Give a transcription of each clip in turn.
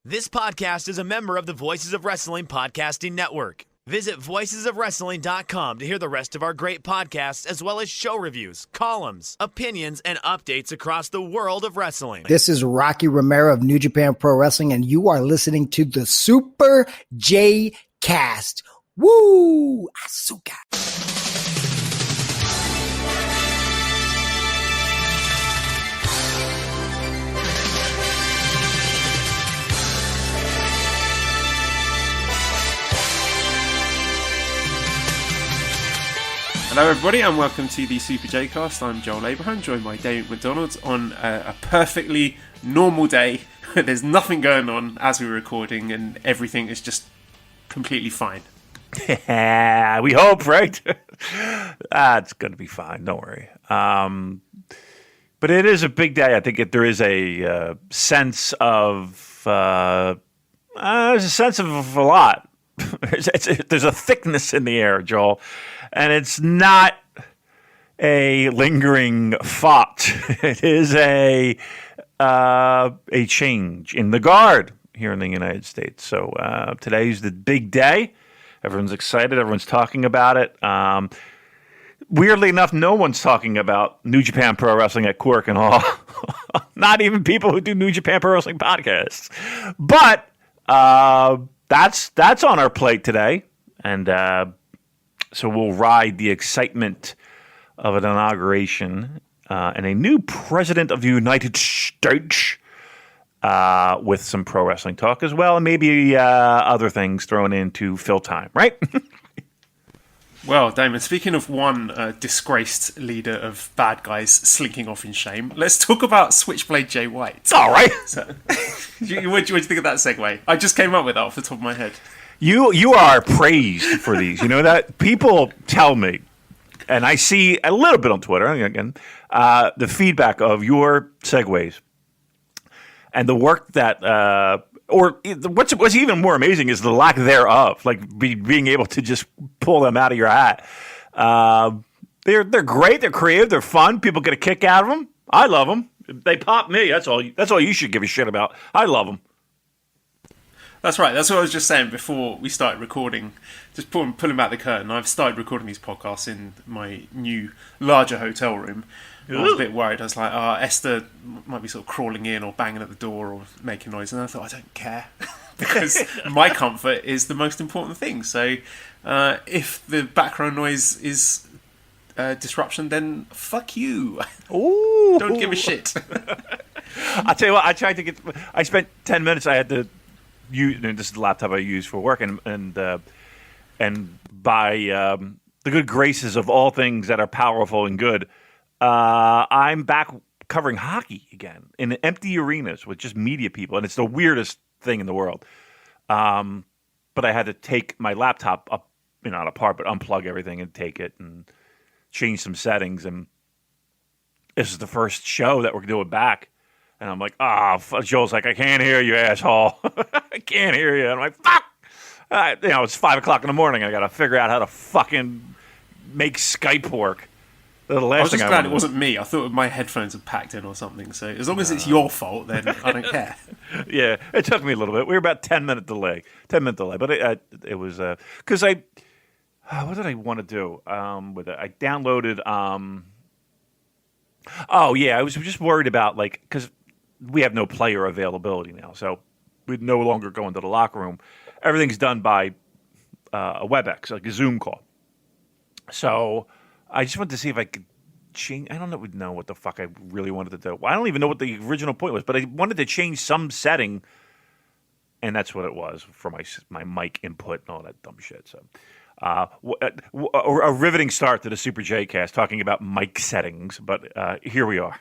This podcast is a member of the Voices of Wrestling Podcasting Network. Visit voicesofwrestling.com to hear the rest of our great podcasts, as well as show reviews, columns, opinions, and updates across the world of wrestling. This is Rocky Romero of New Japan Pro Wrestling, and you are listening to the Super J Cast. Woo! Asuka. Hello everybody and welcome to the Super J-Cast. I'm Joel Abraham, joined by Damon McDonald on a perfectly normal day. There's nothing going on as we're recording and everything is just completely fine. We hope, right? It's going to be fine, don't worry. But it is a big day. I think there is a sense of there's a sense of a lot. There's a thickness in the air, Joel. And it's not a lingering thought. It is a change in the guard here in the United States. So today's the big day. Everyone's excited. Everyone's talking about it. Weirdly enough, no one's talking about New Japan Pro Wrestling at Korakuen Hall. Not even people who do New Japan Pro Wrestling podcasts. But that's on our plate today. And so we'll ride the excitement of an inauguration and a new president of the United States with some pro wrestling talk as well, and maybe other things thrown in to fill time, right? Well, Damon, speaking of one disgraced leader of bad guys slinking off in shame, let's talk about Switchblade Jay White. All right. So, what do you think of that segue? I just came up with that off the top of my head. You are praised for these. You know that? People tell me, and I see a little bit on Twitter, again, the feedback of your segues and the work that, or what's even more amazing is the lack thereof, like being able to just pull them out of your hat. They're great. They're creative. They're fun. People get a kick out of them. I love them. They pop me. That's all you should give a shit about. I love them. That's right. That's what I was just saying before we started recording. Just pulling back the curtain. I've started recording these podcasts in my new, larger hotel room. I was a bit worried. I was like, Esther might be sort of crawling in or banging at the door or making noise. And I thought, I don't care. Because my comfort is the most important thing. So if the background noise is disruption, then fuck you. Ooh. Don't give a shit. I'll tell you what, I spent 10 minutes, I had to use, this is the laptop I use for work, and by the good graces of all things that are powerful and good, I'm back covering hockey again in empty arenas with just media people, and it's the weirdest thing in the world. But I had to take my laptop up, not apart, but unplug everything and take it and change some settings, and this is the first show that we're doing back. And I'm like, Joel's like, I can't hear you, asshole. I can't hear you. And I'm like, fuck. It's 5 o'clock in the morning. I got to figure out how to fucking make Skype work. I was just glad it wasn't me. I thought my headphones had packed in or something. So as long as it's your fault, then I don't care. Yeah, it took me a little bit. We were about 10-minute delay. But it was because what did I want to do with it? I downloaded. I was just worried about because we have no player availability now, so we no longer go into the locker room. Everything's done by a WebEx, like a Zoom call. So I just wanted to see if I could change. I don't know what the fuck I really wanted to do. I don't even know what the original point was, but I wanted to change some setting, and that's what it was for my mic input and all that dumb shit. So a riveting start to the Super J Cast talking about mic settings, but here we are.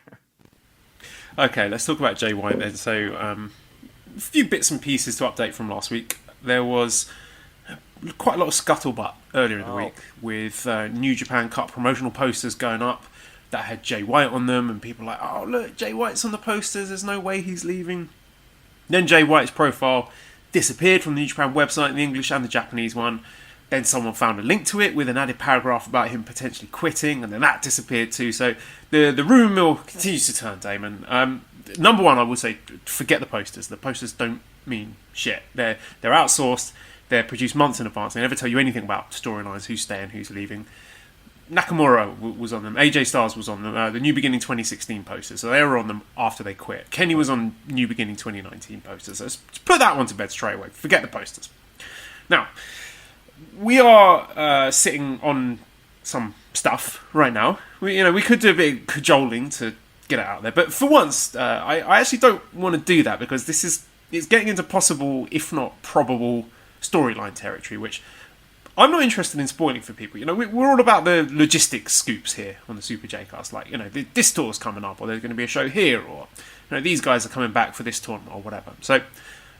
Okay, let's talk about Jay White then. So, a few bits and pieces to update from last week. There was quite a lot of scuttlebutt earlier in the week with New Japan Cup promotional posters going up that had Jay White on them, and people were like, oh, look, Jay White's on the posters, there's no way he's leaving. Then Jay White's profile disappeared from the New Japan website, the English and the Japanese one. Then someone found a link to it with an added paragraph about him potentially quitting, and then that disappeared too. So the rumour mill continues to turn, Damon. Number one, I would say, forget the posters. The posters don't mean shit. They're outsourced. They're produced months in advance. They never tell you anything about storylines, who's staying, who's leaving. Nakamura was on them. AJ Styles was on them. The New Beginning 2016 posters, so they were on them after they quit. Kenny was on New Beginning 2019 posters. So let's put that one to bed straight away. Forget the posters. Now, we are sitting on some stuff right now. We could do a bit of cajoling to get it out there, but for once, I actually don't want to do that because it's getting into possible, if not probable, storyline territory, which I'm not interested in spoiling for people. We're all about the logistics scoops here on the Super J-Cast. Like, this tour's coming up, or there's going to be a show here, or these guys are coming back for this tournament, or whatever. So,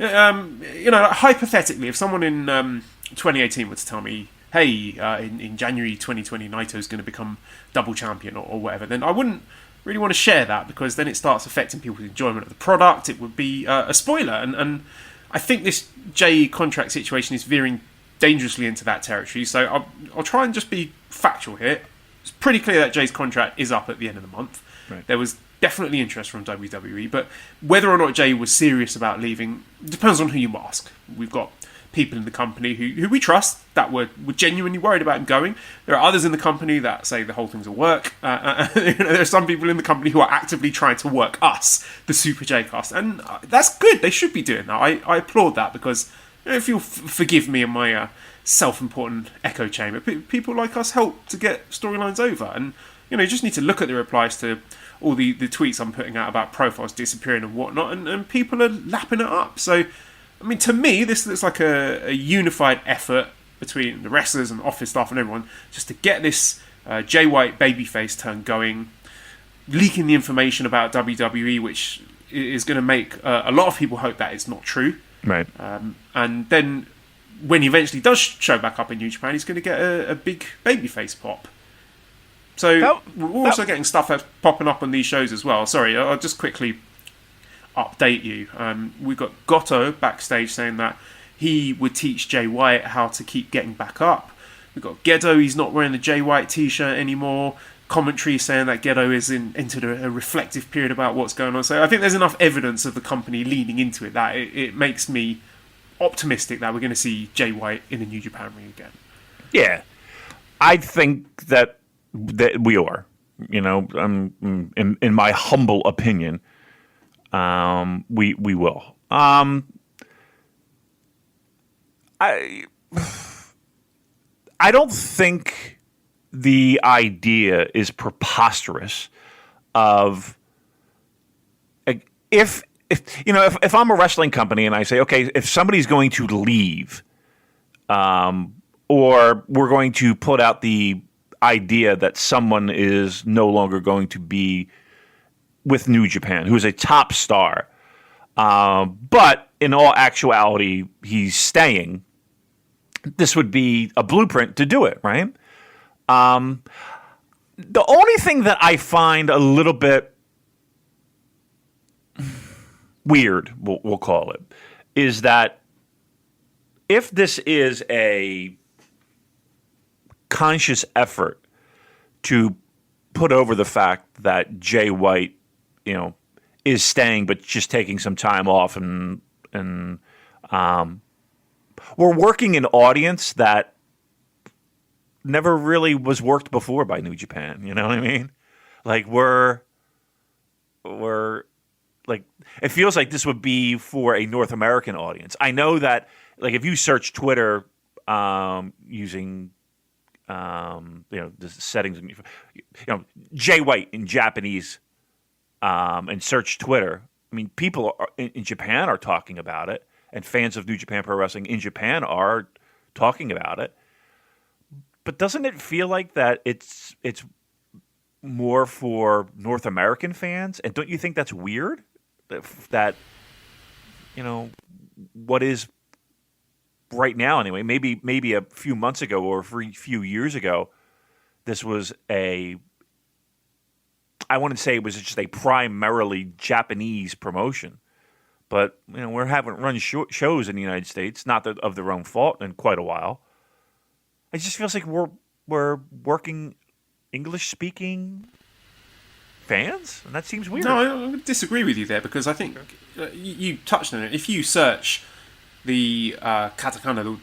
hypothetically, if someone in 2018 were to tell me, hey, in January 2020, Naito's going to become double champion or whatever, then I wouldn't really want to share that because then it starts affecting people's enjoyment of the product. It would be a spoiler, and I think this Jay contract situation is veering dangerously into that territory, so I'll try and just be factual here. It's pretty clear that Jay's contract is up at the end of the month. Right. There was definitely interest from WWE, but whether or not Jay was serious about leaving depends on who you ask. We've got people in the company who we trust that were genuinely worried about him going. There are others in the company that say the whole thing's a work. There are some people in the company who are actively trying to work us, the Super J-Cast, and that's good. They should be doing that. I applaud that because if you'll forgive me and my self-important echo chamber, people like us help to get storylines over. And, you just need to look at the replies to all the tweets I'm putting out about profiles disappearing and whatnot, and people are lapping it up. So, I mean, to me, this looks like a unified effort between the wrestlers and office staff and everyone just to get this Jay White babyface turn going, leaking the information about WWE, which is going to make a lot of people hope that it's not true. Right. And then when he eventually does show back up in New Japan, he's going to get a big babyface pop. So we're also getting stuff that's popping up on these shows as well. Sorry, I'll just quickly update you. We've got Goto backstage saying that he would teach Jay White how to keep getting back up. We've got Gedo, he's not wearing the Jay White t-shirt anymore. Commentary saying that Gedo is entered a reflective period about what's going on. So I think there's enough evidence of the company leaning into it that it makes me optimistic that we're going to see Jay White in the New Japan ring again. Yeah, I think that we are. In my humble opinion, we will. I don't think the idea is preposterous of if I'm a wrestling company and I say, okay, if somebody's going to leave, or we're going to put out the idea that someone is no longer going to be with New Japan, who is a top star, but in all actuality, he's staying, this would be a blueprint to do it, right? The only thing that I find a little bit weird, we'll call it, is that if this is a conscious effort to put over the fact that Jay White, is staying but just taking some time off, and we're working an audience that never really was worked before by New Japan. You know what I mean? Like we're like, it feels like this would be for a North American audience. I know that, like, if you search Twitter using the settings, Jay White in Japanese, and search Twitter, I mean, people in Japan are talking about it, and fans of New Japan Pro Wrestling in Japan are talking about it. But doesn't it feel like that it's more for North American fans? And don't you think that's weird? That what is right now anyway, maybe a few months ago or a few years ago, this was I wouldn't say it was just a primarily Japanese promotion. But we're having run shows in the United States, not of their own fault, in quite a while. It just feels like we're working English-speaking fans, and that seems weird. No, I disagree with you there because I think you touched on it. If you search the katakana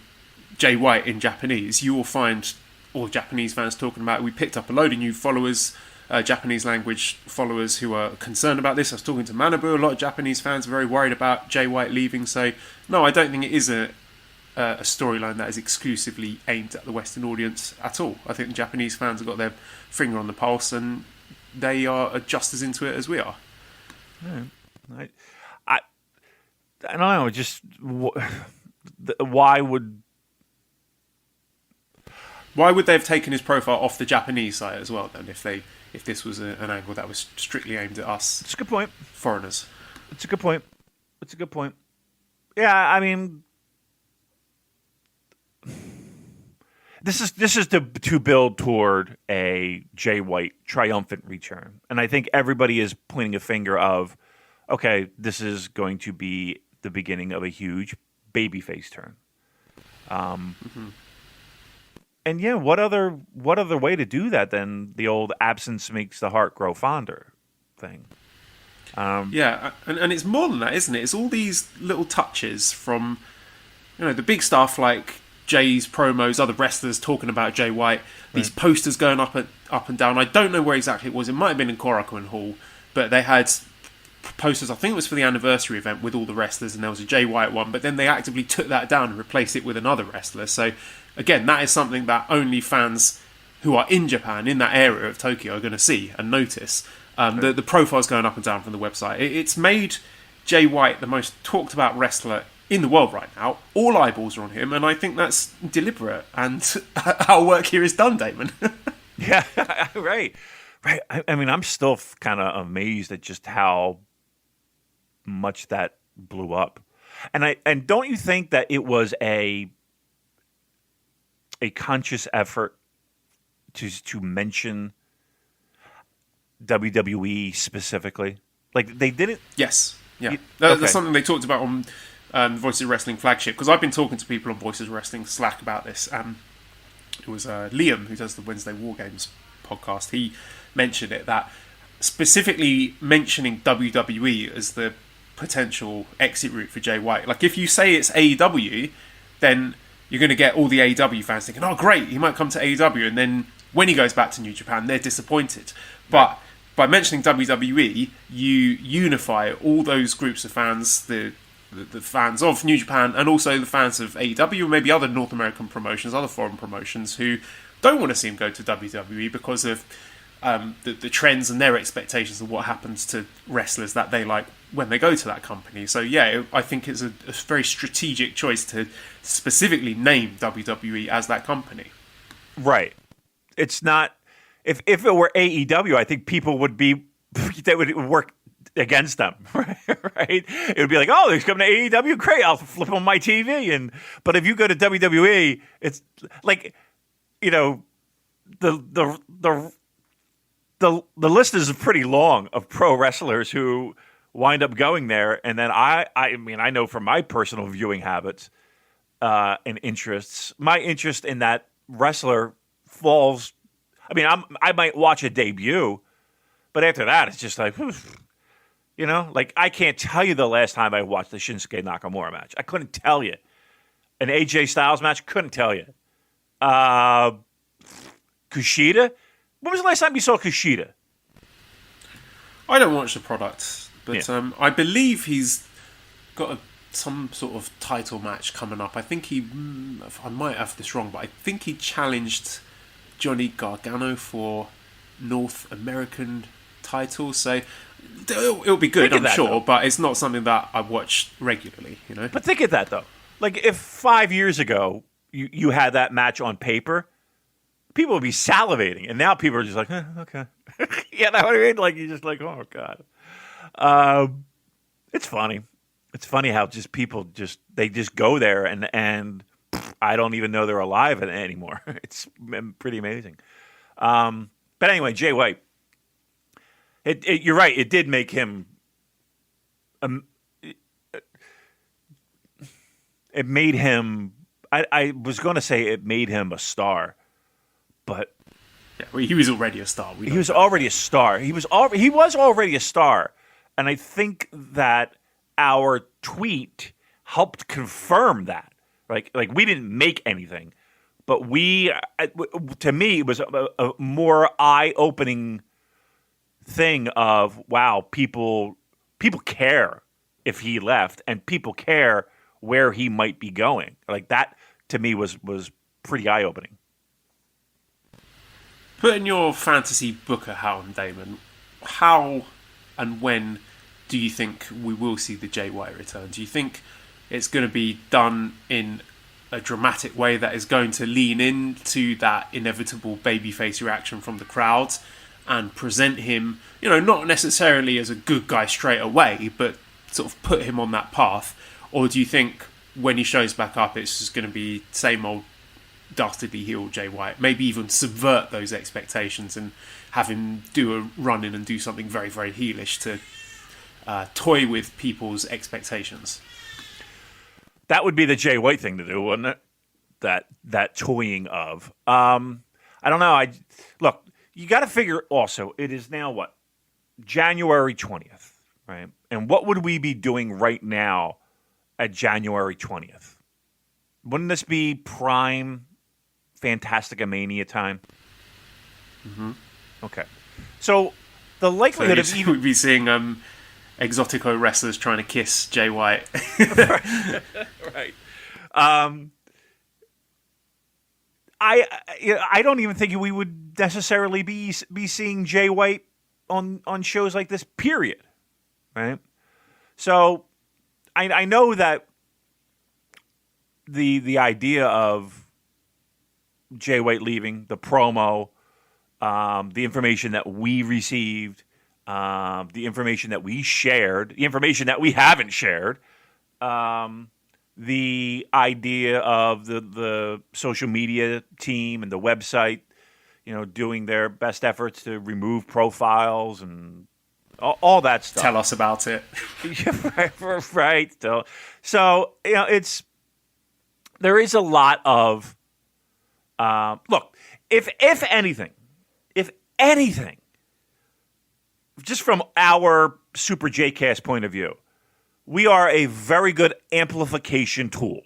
Jay White in Japanese, you will find all Japanese fans talking about it. We picked up a load of new followers, Japanese language followers who are concerned about this. I was talking to Manabu. A lot of Japanese fans are very worried about Jay White leaving. So, no, I don't think it is a storyline that is exclusively aimed at the Western audience at all. I think the Japanese fans have got their finger on the pulse and they are just as into it as we are. Yeah. I don't know. Just why would they have taken his profile off the Japanese site as well? Then, if this was an angle that was strictly aimed at us, it's a good point. Foreigners. It's a good point. Yeah, I mean, this is to build toward a Jay White triumphant return, and I think everybody is pointing a finger of, okay, this is going to be the beginning of a huge babyface turn. And yeah, what other way to do that than the old absence makes the heart grow fonder thing? Yeah, and it's more than that, isn't it? It's all these little touches from, the big stuff like Jay's promos, other wrestlers talking about Jay White, these posters going up and down. I don't know where exactly it was. It might have been in Korakuen Hall, but they had posters, I think it was for the anniversary event with all the wrestlers, and there was a Jay White one, but then they actively took that down and replaced it with another wrestler. So again, that is something that only fans who are in Japan, in that area of Tokyo, are going to see and notice. The profiles going up and down from the website. It's made Jay White the most talked about wrestler in the world right now. All eyeballs are on him, and I think that's deliberate. And our work here is done, Damon. Yeah, right. I mean, I'm still kind of amazed at just how much that blew up. And don't you think that it was a conscious effort to mention WWE specifically? Like, they didn't... Yes. Yeah. Okay. That's something they talked about on Voices of Wrestling flagship, because I've been talking to people on Voices of Wrestling Slack about this. It was Liam, who does the Wednesday War Games podcast. He mentioned it, that specifically mentioning WWE as the potential exit route for Jay White. Like, if you say it's AEW, then you're going to get all the AEW fans thinking, oh, great, he might come to AEW. And then when he goes back to New Japan, they're disappointed. But by mentioning WWE, you unify all those groups of fans, the fans of New Japan and also the fans of AEW, maybe other North American promotions, other foreign promotions who don't want to see him go to WWE because of the trends and their expectations of what happens to wrestlers that they like when they go to that company. So yeah, I think it's a very strategic choice to specifically name WWE as that company. Right. It's not... If it were AEW, I think people would be... That would work against them, right? It would be like, oh, they're coming to AEW, great, I'll flip on my TV. But if you go to WWE, it's like, the list is pretty long of pro wrestlers who wind up going there. And then I mean, I know from my personal viewing habits and interests, my interest in that wrestler falls. I mean, I might watch a debut, but after that, it's just like, like I can't tell you the last time I watched the Shinsuke Nakamura match. I couldn't tell you. An AJ Styles match, couldn't tell you. Kushida? When was the last time you saw Kushida? I don't watch the product, but Yeah. I believe he's got some sort of title match coming up. I think I might have this wrong, but I think he challenged Johnny Gargano for North American title. So it'll be good, I'm sure, but it's not something that I watch regularly, But think of that, though. Like, if 5 years ago you had that match on paper, people would be salivating, and now people are just like, okay. You know what I mean? Like, you're just like, oh, God. It's funny. It's funny how just people they just go there, and I don't even know they're alive anymore. It's pretty amazing. But anyway, Jay White. You're right. It did make him. It made him. I was going to say it made him a star, but Yeah, well, he was already a star. He was already a star. He was already a star, and I think that our tweet helped confirm that. Like we didn't make anything, but to me, it was a more eye-opening thing of, wow, people care if he left, and people care where he might be going. Like that, to me, was pretty eye-opening. Putting your fantasy booker hat on, Damon, how and when do you think we will see the Jay White return? Do you think it's going to be done in a dramatic way that is going to lean into that inevitable babyface reaction from the crowds and present him, not necessarily as a good guy straight away, but sort of put him on that path? Or do you think when he shows back up, it's just going to be same old dastardly heel Jay White, maybe even subvert those expectations and have him do a run in and do something very, very heelish to toy with people's expectations? That would be the Jay White thing to do, wouldn't it? That toying of. I don't know. Look, you got to figure also, it is now what? January 20th, right? And what would we be doing right now at January 20th? Wouldn't this be prime Fantastica-mania time? Mm-hmm. Okay. So the likelihood of even... We'd be seeing Exotico wrestlers trying to kiss Jay White. Right. I don't even think we would necessarily be seeing Jay White on shows like this, period. Right? So I know that the idea of Jay White leaving, the promo, the information that we received, the information that we shared, the information that we haven't shared, the idea of the social media team and the website, doing their best efforts to remove profiles and all that stuff. Tell us about it. Right. So there is a lot of look. If anything, just from our Super J-Cast point of view, we are a very good amplification tool.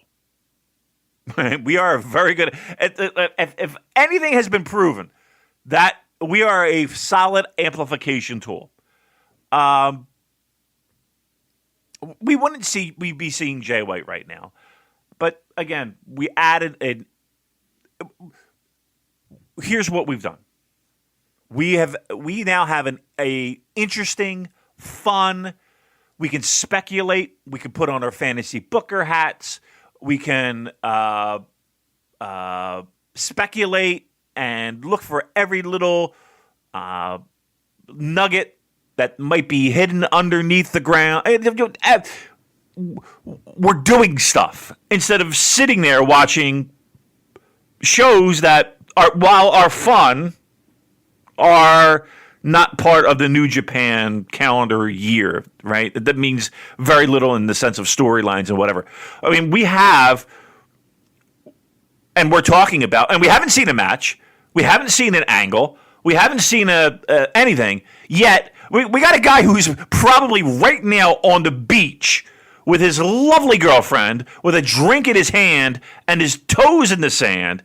We are very good. If anything has been proven, that we are a solid amplification tool. We'd be seeing Jay White right now. But again, we added here's what we've done. We now have a interesting, fun. We can speculate. We can put on our fantasy booker hats. We can speculate and look for every little nugget that might be hidden underneath the ground. We're doing stuff instead of sitting there watching shows that while are fun, are not part of the New Japan calendar year, right? That means very little in the sense of storylines and whatever. I mean, we have, and we're talking about, and we haven't seen a match. We haven't seen an angle. We haven't seen anything yet. We got a guy who's probably right now on the beach with his lovely girlfriend, with a drink in his hand and his toes in the sand,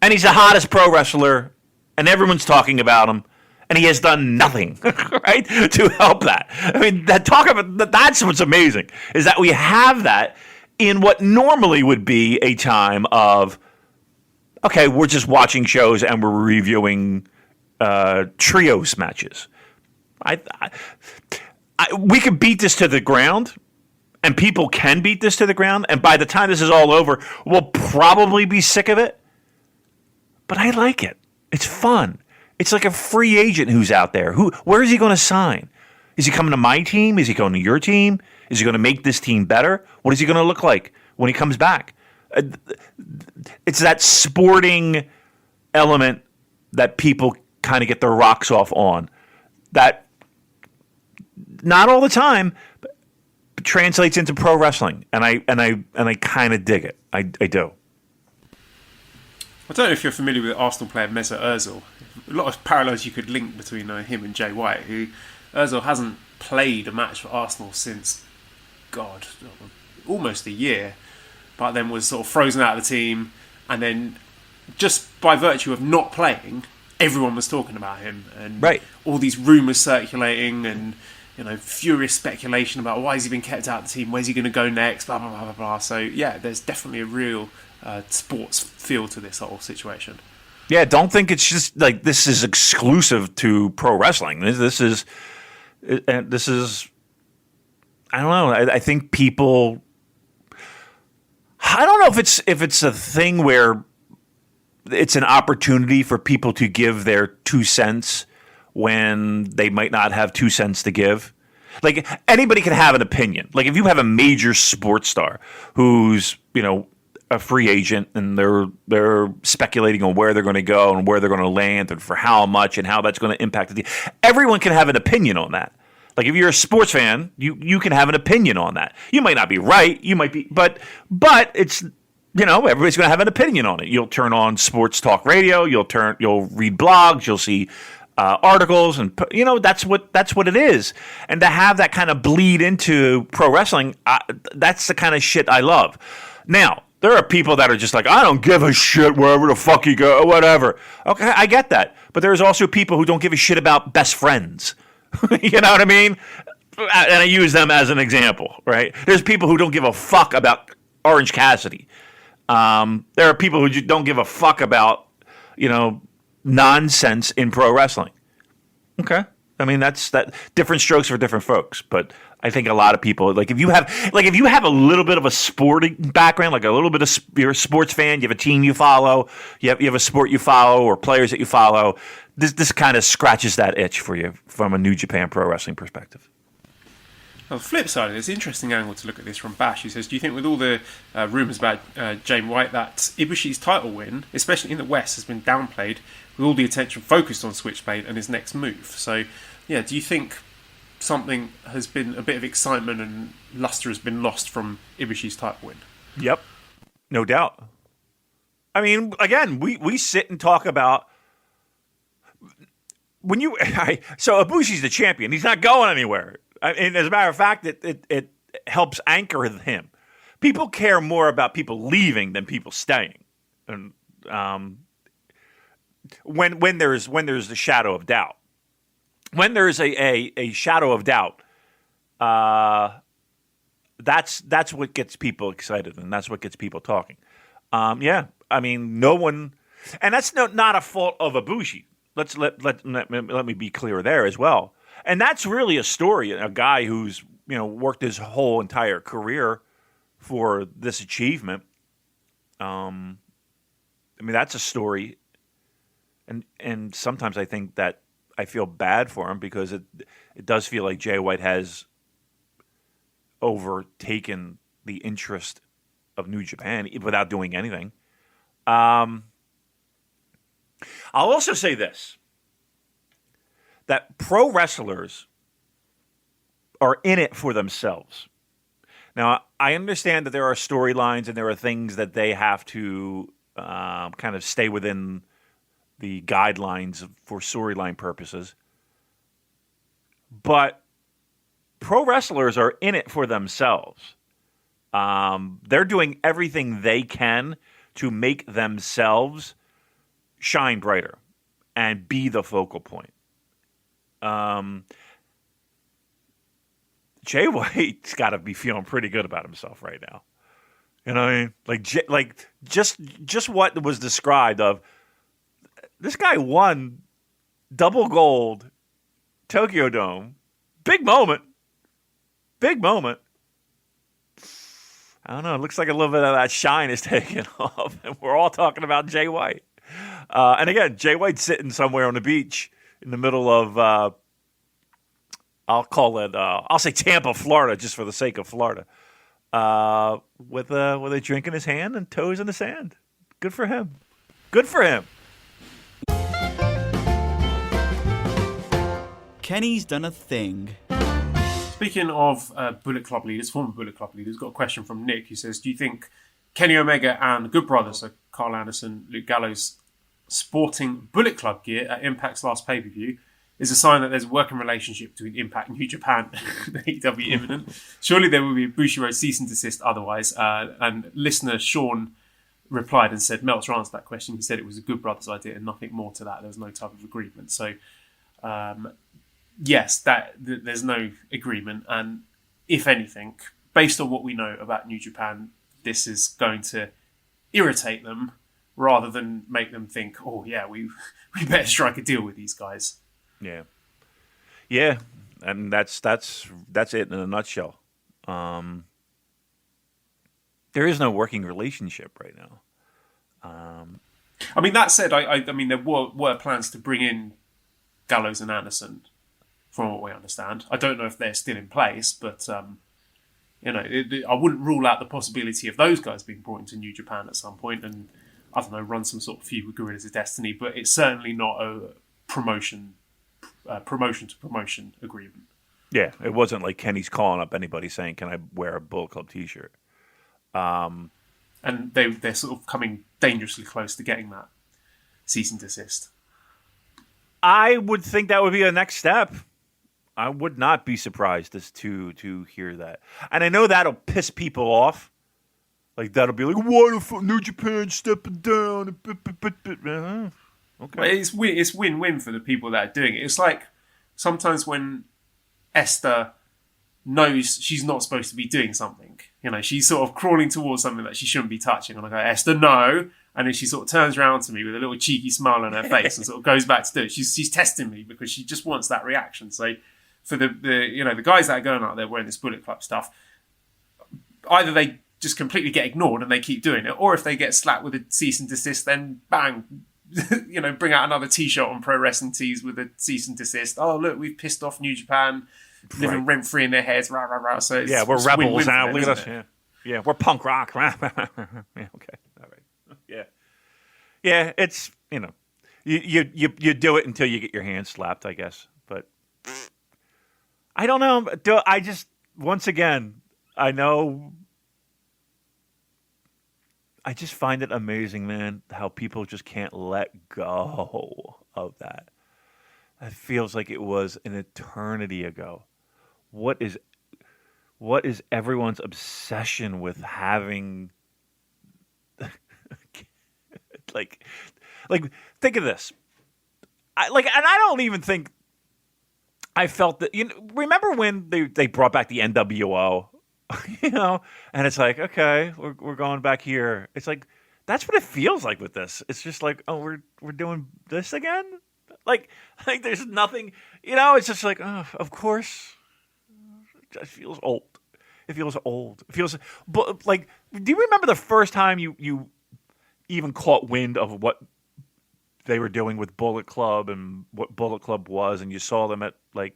and he's the hottest pro wrestler, and everyone's talking about him, and he has done nothing, right, to help that. I mean, that's what's amazing, is that we have that in what normally would be a time of, okay, we're just watching shows and we're reviewing trios matches. We could beat this to the ground, and people can beat this to the ground, and by the time this is all over, we'll probably be sick of it. But I like it. It's fun. It's like a free agent who's out there. Where is he going to sign? Is he coming to my team? Is he going to your team? Is he going to make this team better? What is he going to look like when he comes back? It's that sporting element that people kind of get their rocks off on. That not all the time translates into pro wrestling, and I kind of dig it. I do. I don't know if you're familiar with Arsenal player Mesut Ozil. A lot of parallels you could link between him and Jay White, who Ozil hasn't played a match for Arsenal since, God, almost a year, but then was sort of frozen out of the team, and then just by virtue of not playing, everyone was talking about him, and all these rumours circulating, and furious speculation about why has he been kept out of the team, where's he going to go next, blah, blah, blah, blah, blah. So, yeah, there's definitely a real sports feel to this whole situation. Yeah, don't think it's just like this is exclusive to pro wrestling. This is I don't know. I think people. I don't know if it's a thing where it's an opportunity for people to give their 2 cents when they might not have 2 cents to give. Like anybody can have an opinion. Like if you have a major sports star who's a free agent and they're speculating on where they're going to go and where they're going to land and for how much and how that's going to impact the team. Everyone can have an opinion on that. Like if you're a sports fan, you can have an opinion on that. You might not be right, you might be, but it's everybody's going to have an opinion on it. You'll turn on sports talk radio, you'll read blogs, you'll see articles, and that's what it is. And to have that kind of bleed into pro wrestling, that's the kind of shit I love. Now, there are people that are just like, I don't give a shit wherever the fuck you go, or whatever. Okay, I get that. But there's also people who don't give a shit about best friends. You know what I mean? And I use them as an example, right? There's people who don't give a fuck about Orange Cassidy. There are people who just don't give a fuck about, nonsense in pro wrestling. Okay. I mean, that's different strokes for different folks, but I think a lot of people if you have a little bit of a sporting background, like a little bit of you're a sports fan, you have a team you follow, you have a sport you follow or players that you follow. This kind of scratches that itch for you from a New Japan Pro Wrestling perspective. On the flip side, there's an interesting angle to look at this from Bash. He says, do you think with all the rumours about Jay White that Ibushi's title win, especially in the West, has been downplayed with all the attention focused on Switchblade and his next move? So, yeah, do you think something has been, a bit of excitement and lustre has been lost from Ibushi's title win? Yep, no doubt. I mean, again, we sit and talk about so Ibushi's the champion. He's not going anywhere. And as a matter of fact, it helps anchor him. People care more about people leaving than people staying. And when there's the shadow of doubt, when there's a shadow of doubt, that's what gets people excited and that's what gets people talking. Yeah, I mean, no one, and that's not a fault of Ibushi. Let me be clear there as well. And that's really a story, a guy who's worked his whole entire career for this achievement. I mean, that's a story, and sometimes I think that I feel bad for him because it does feel like Jay White has overtaken the interest of New Japan without doing anything. I'll also say this, that pro wrestlers are in it for themselves. Now, I understand that there are storylines and there are things that they have to kind of stay within the guidelines for storyline purposes. But pro wrestlers are in it for themselves. They're doing everything they can to make themselves shine brighter and be the focal point. Jay White's got to be feeling pretty good about himself right now. You know what I mean? Like just what was described of this guy won double gold Tokyo Dome. Big moment. Big moment. I don't know. It looks like a little bit of that shine is taken off. And we're all talking about Jay White. And again, Jay White's sitting somewhere on the beach in the middle of, I'll say Tampa, Florida, just for the sake of Florida, with a drink in his hand and toes in the sand. Good for him. Good for him. Kenny's done a thing. Speaking of Bullet Club leaders, former Bullet Club leaders, got a question from Nick who says, do you think Kenny Omega and Good Brothers, so Carl Anderson, Luke Gallows, sporting Bullet Club gear at Impact's last pay-per-view is a sign that there's a working relationship between Impact and New Japan and AEW imminent. Surely there will be a Bushiroad cease and desist otherwise. And listener Sean replied and said, Meltzer answered that question. He said it was a Good Brothers idea and nothing more to that. There was no type of agreement. So, yes, there's no agreement. And if anything, based on what we know about New Japan, this is going to irritate them rather than make them think, oh, yeah, we better strike a deal with these guys. Yeah, and that's it in a nutshell. There is no working relationship right now. I mean, that said, I mean, there were plans to bring in Gallows and Anderson, from what we understand. I don't know if they're still in place, but I wouldn't rule out the possibility of those guys being brought into New Japan at some point and, I don't know, run some sort of feud with Guerrillas of Destiny. But it's certainly not a promotion to promotion agreement. Yeah, it wasn't like Kenny's calling up anybody saying, "Can I wear a Bullet Club T-shirt?" And they're sort of coming dangerously close to getting that cease and desist. I would think that would be a next step. I would not be surprised as to hear that. And I know that'll piss people off. Like, that'll be like, why the fuck New Japan stepping down? Okay. Well, it's win-win for the people that are doing it. It's like sometimes when Esther knows she's not supposed to be doing something. She's sort of crawling towards something that she shouldn't be touching. And I go, Esther, no. And then she sort of turns around to me with a little cheeky smile on her face and sort of goes back to do it. She's testing me because she just wants that reaction. So for the guys that are going out there wearing this Bullet Club stuff, either they just completely get ignored and they keep doing it, or if they get slapped with a cease and desist, then bang, bring out another T-shirt on Pro Wrestling Tees with a cease and desist. Oh, look, we've pissed off New Japan, living rent-free in their heads, rah, rah, rah. So we're rebels now. Look at us. Yeah, we're punk rock. Yeah, okay. All right. Yeah, it's, you do it until you get your hand slapped, I guess. But I don't know. I just, once again, I just find it amazing, man, how people just can't let go of that. It feels like it was an eternity ago. What is everyone's obsession with having like think of this. And I don't even think I felt that, remember when they brought back the NWO? And it's like, okay, we're going back here. It's like, that's what it feels like with this. It's just like, oh, we're doing this again? Like there's nothing, it's just like, oh, of course. It just feels old. It feels old. It feels, but like, do you remember the first time you even caught wind of what they were doing with Bullet Club and what Bullet Club was, and you saw them you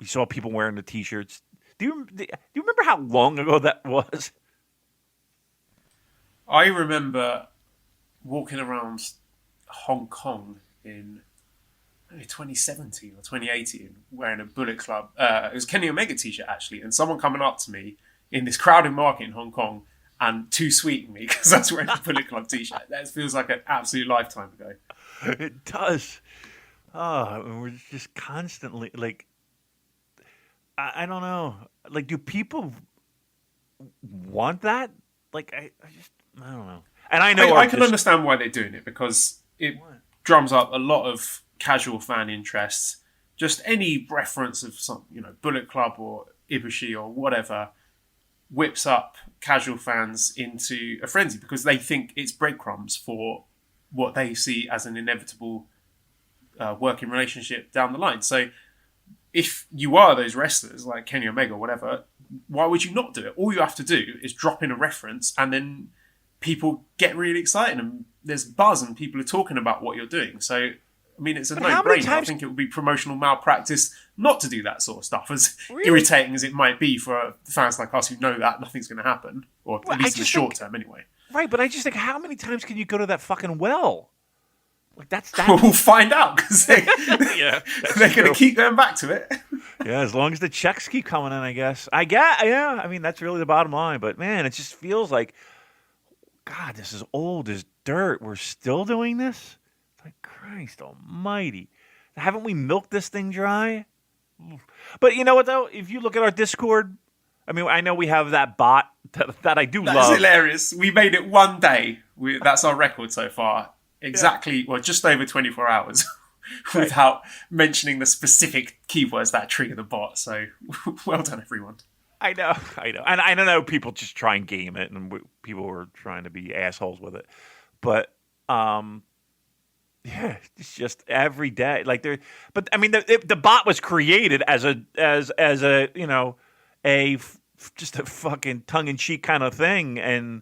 saw people wearing the T-shirts? Do you remember how long ago that was? I remember walking around Hong Kong in 2017 or 2018 wearing a Bullet Club. It was Kenny Omega T-shirt, actually, and someone coming up to me in this crowded market in Hong Kong and too sweeting me because I was wearing a Bullet Club T-shirt. That feels like an absolute lifetime ago. It does. Oh, we're just constantly like, I don't know. Like, do people want that? Like, I don't know. And I know I can understand why they're doing it, because it drums up a lot of casual fan interest. Just any reference of some, Bullet Club or Ibushi or whatever whips up casual fans into a frenzy because they think it's breadcrumbs for what they see as an inevitable working relationship down the line. So if you are those wrestlers like Kenny Omega or whatever, why would you not do it? All you have to do is drop in a reference and then people get really excited and there's buzz and people are talking about what you're doing. So, I mean, it's a no-brainer. I think it would be promotional malpractice not to do that sort of stuff, as irritating as it might be for fans like us who know that nothing's going to happen, or at least in the short term anyway. Right, but I just think, how many times can you go to that fucking well? Like, that's that. We'll find out, because they're going to keep going back to it. Yeah, as long as the checks keep coming in, I guess. I mean, that's really the bottom line. But man, it just feels like God, this is old as dirt. We're still doing this? It's like, Christ almighty. Haven't we milked this thing dry? But you know what, though? If you look at our Discord, I mean, I know we have that bot that I do love. That's hilarious. We made it one day. That's our record so far. Exactly, well, just over 24 hours without mentioning the specific keywords that trigger the bot. So well done, everyone. I know. And I don't know, people just try and game it, and people were trying to be assholes with it. But, yeah, it's just every day. Like but I mean, the bot was created as a you know, just a fucking tongue-in-cheek kind of thing. And,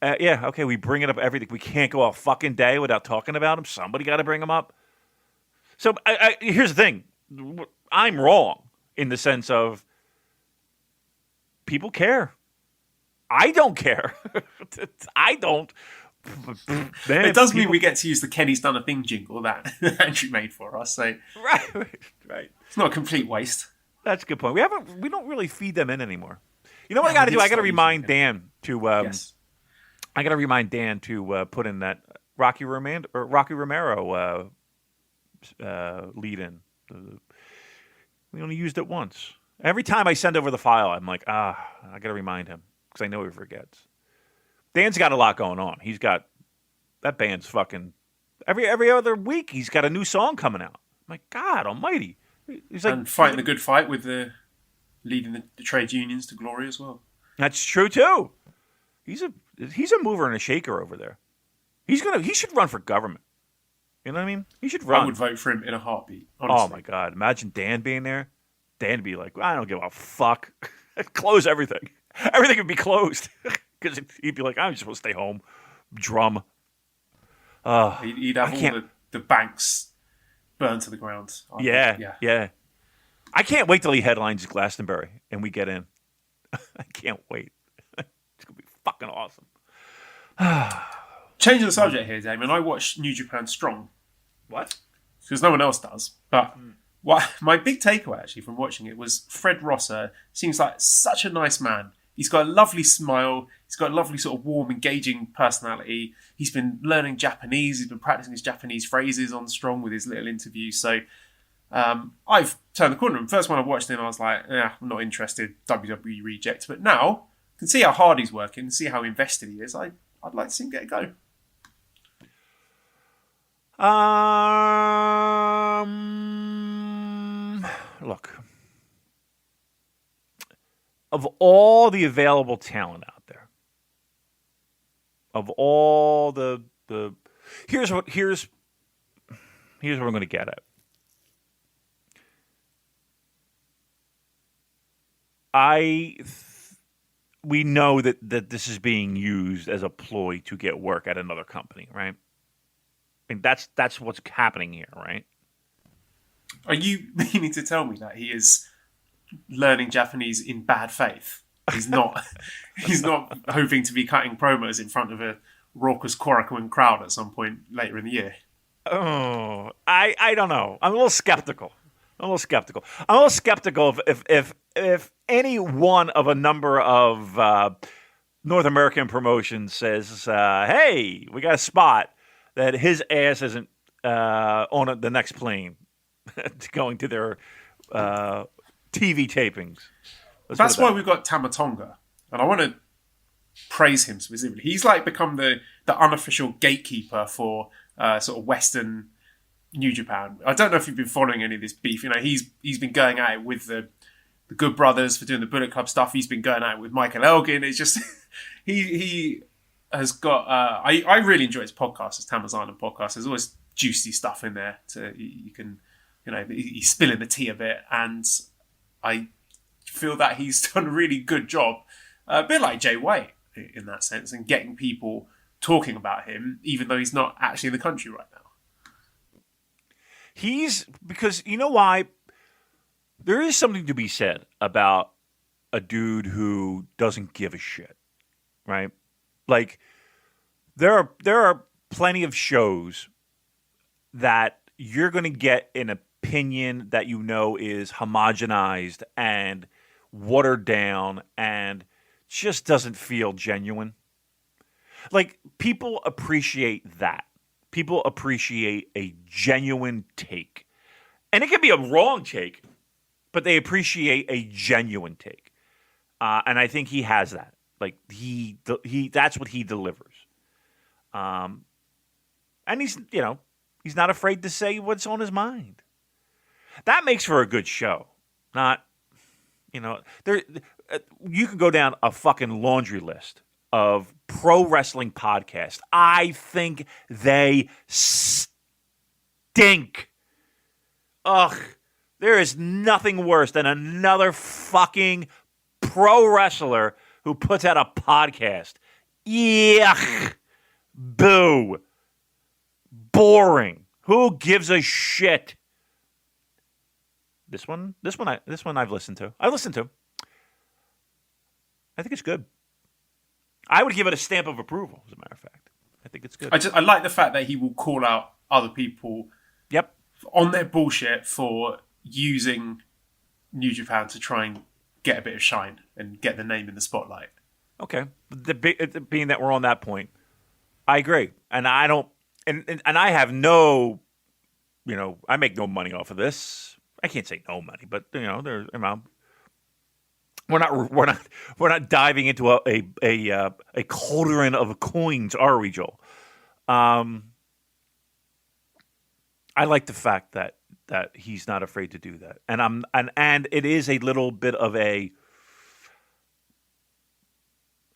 yeah, okay, we bring it up every day. We can't go a fucking day without talking about him. Somebody got to bring him up. So here's the thing. I'm wrong in the sense of people care. I don't care. I don't. Man, it does mean we get to use the Kenny's Done a Thing jingle that Andrew made for us. So right. It's not a complete waste. That's a good point. We don't really feed them in anymore. You know what I got to do? I got to remind Dan to. Yes. I got to remind Dan to put in that Rocky Romero lead in. We only used it once. Every time I send over the file, I'm like, I got to remind him because I know he forgets. Dan's got a lot going on. He's got that band's fucking every other week. He's got a new song coming out. I'm like, God Almighty! He's like, and fighting the good fight with leading the trade unions to glory as well. That's true too. He's a mover and a shaker over there. He should run for government. You know what I mean? He should run. I would vote for him in a heartbeat. Honestly. Oh my God! Imagine Dan being there. Dan would be like, I don't give a fuck. Close everything. Everything would be closed because he'd be like, I'm just supposed to stay home. Drum. He'd have all the banks burned to the ground. Yeah. I can't wait till he headlines Glastonbury and we get in. I can't wait. It's gonna be fucking awesome. Changing the subject here, Damon. I watched New Japan Strong. What? Because no one else does. But my big takeaway actually from watching it was Fred Rosser seems like such a nice man. He's got a lovely smile. He's got a lovely sort of warm, engaging personality. He's been learning Japanese. He's been practicing his Japanese phrases on Strong with his little interviews. So I've turned the corner. And first when I watched him, I was like, I'm not interested. WWE reject. But now I can see how hard he's working, see how invested he is. I'd like to see him get a go. Look. Of all the available talent out there, of all the here's what I'm going to get at. We know that this is being used as a ploy to get work at another company, right? I mean, that's what's happening here, right? Are you meaning to tell me that he is learning Japanese in bad faith? He's not hoping to be cutting promos in front of a raucous Korakuen crowd at some point later in the year. Oh, I don't know. I'm a little skeptical. I'm a little skeptical if any one of a number of North American promotions says, hey, we got a spot, that his ass isn't on the next plane going to their TV tapings. That's why we've got Tamatonga. And I want to praise him specifically. He's like become the unofficial gatekeeper for sort of Western New Japan. I don't know if you've been following any of this beef. You know, he's been going at it with the Good Brothers for doing the Bullet Club stuff. He's been going at it with Michael Elgin. It's just he has got. I really enjoy his podcast, his Tama's Island podcast. There's always juicy stuff in there. You can, you know, he's spilling the tea a bit, and I feel that he's done a really good job, a bit like Jay White in that sense, and getting people talking about him, even though he's not actually in the country right now. Because you know why? There is something to be said about a dude who doesn't give a shit, right? Like, there are plenty of shows that you're going to get an opinion that you know is homogenized and watered down and just doesn't feel genuine. Like, people appreciate that. People appreciate a genuine take. And it can be a wrong take, but they appreciate a genuine take. And I think he has that. Like, he that's what he delivers. And he's not afraid to say what's on his mind. That makes for a good show. Not, there. You can go down a fucking laundry list of pro wrestling podcasts. I think they stink. Ugh. There is nothing worse than another fucking pro wrestler who puts out a podcast. Yuck. Boo. Boring. Who gives a shit? This one I've listened to. I think it's good. I would give it a stamp of approval, as a matter of fact. I think it's good. I like the fact that he will call out other people Yep. on their bullshit for using New Japan to try and get a bit of shine and get the name in the spotlight. Okay. Being that we're on that point, I agree. And I don't, and I have no, I make no money off of this. I can't say no money, but there's, we're not diving into a cauldron of coins, are we, Joel? I like the fact that he's not afraid to do that, and it is a little bit of a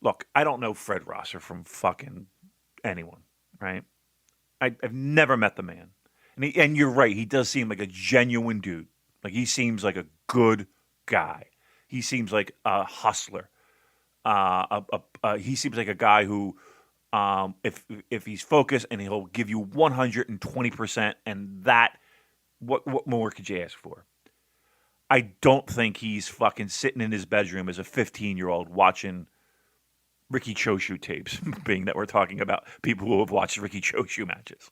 look. I don't know Fred Rosser from fucking anyone, right? I've never met the man, and you're right. He does seem like a genuine dude. Like, he seems like a good guy. He seems like a hustler. He seems like a guy who, if he's focused, and he'll give you 120%, and that, what more could you ask for? I don't think he's fucking sitting in his bedroom as a 15-year-old watching Ricky Choshu tapes, being that we're talking about people who have watched Ricky Choshu matches.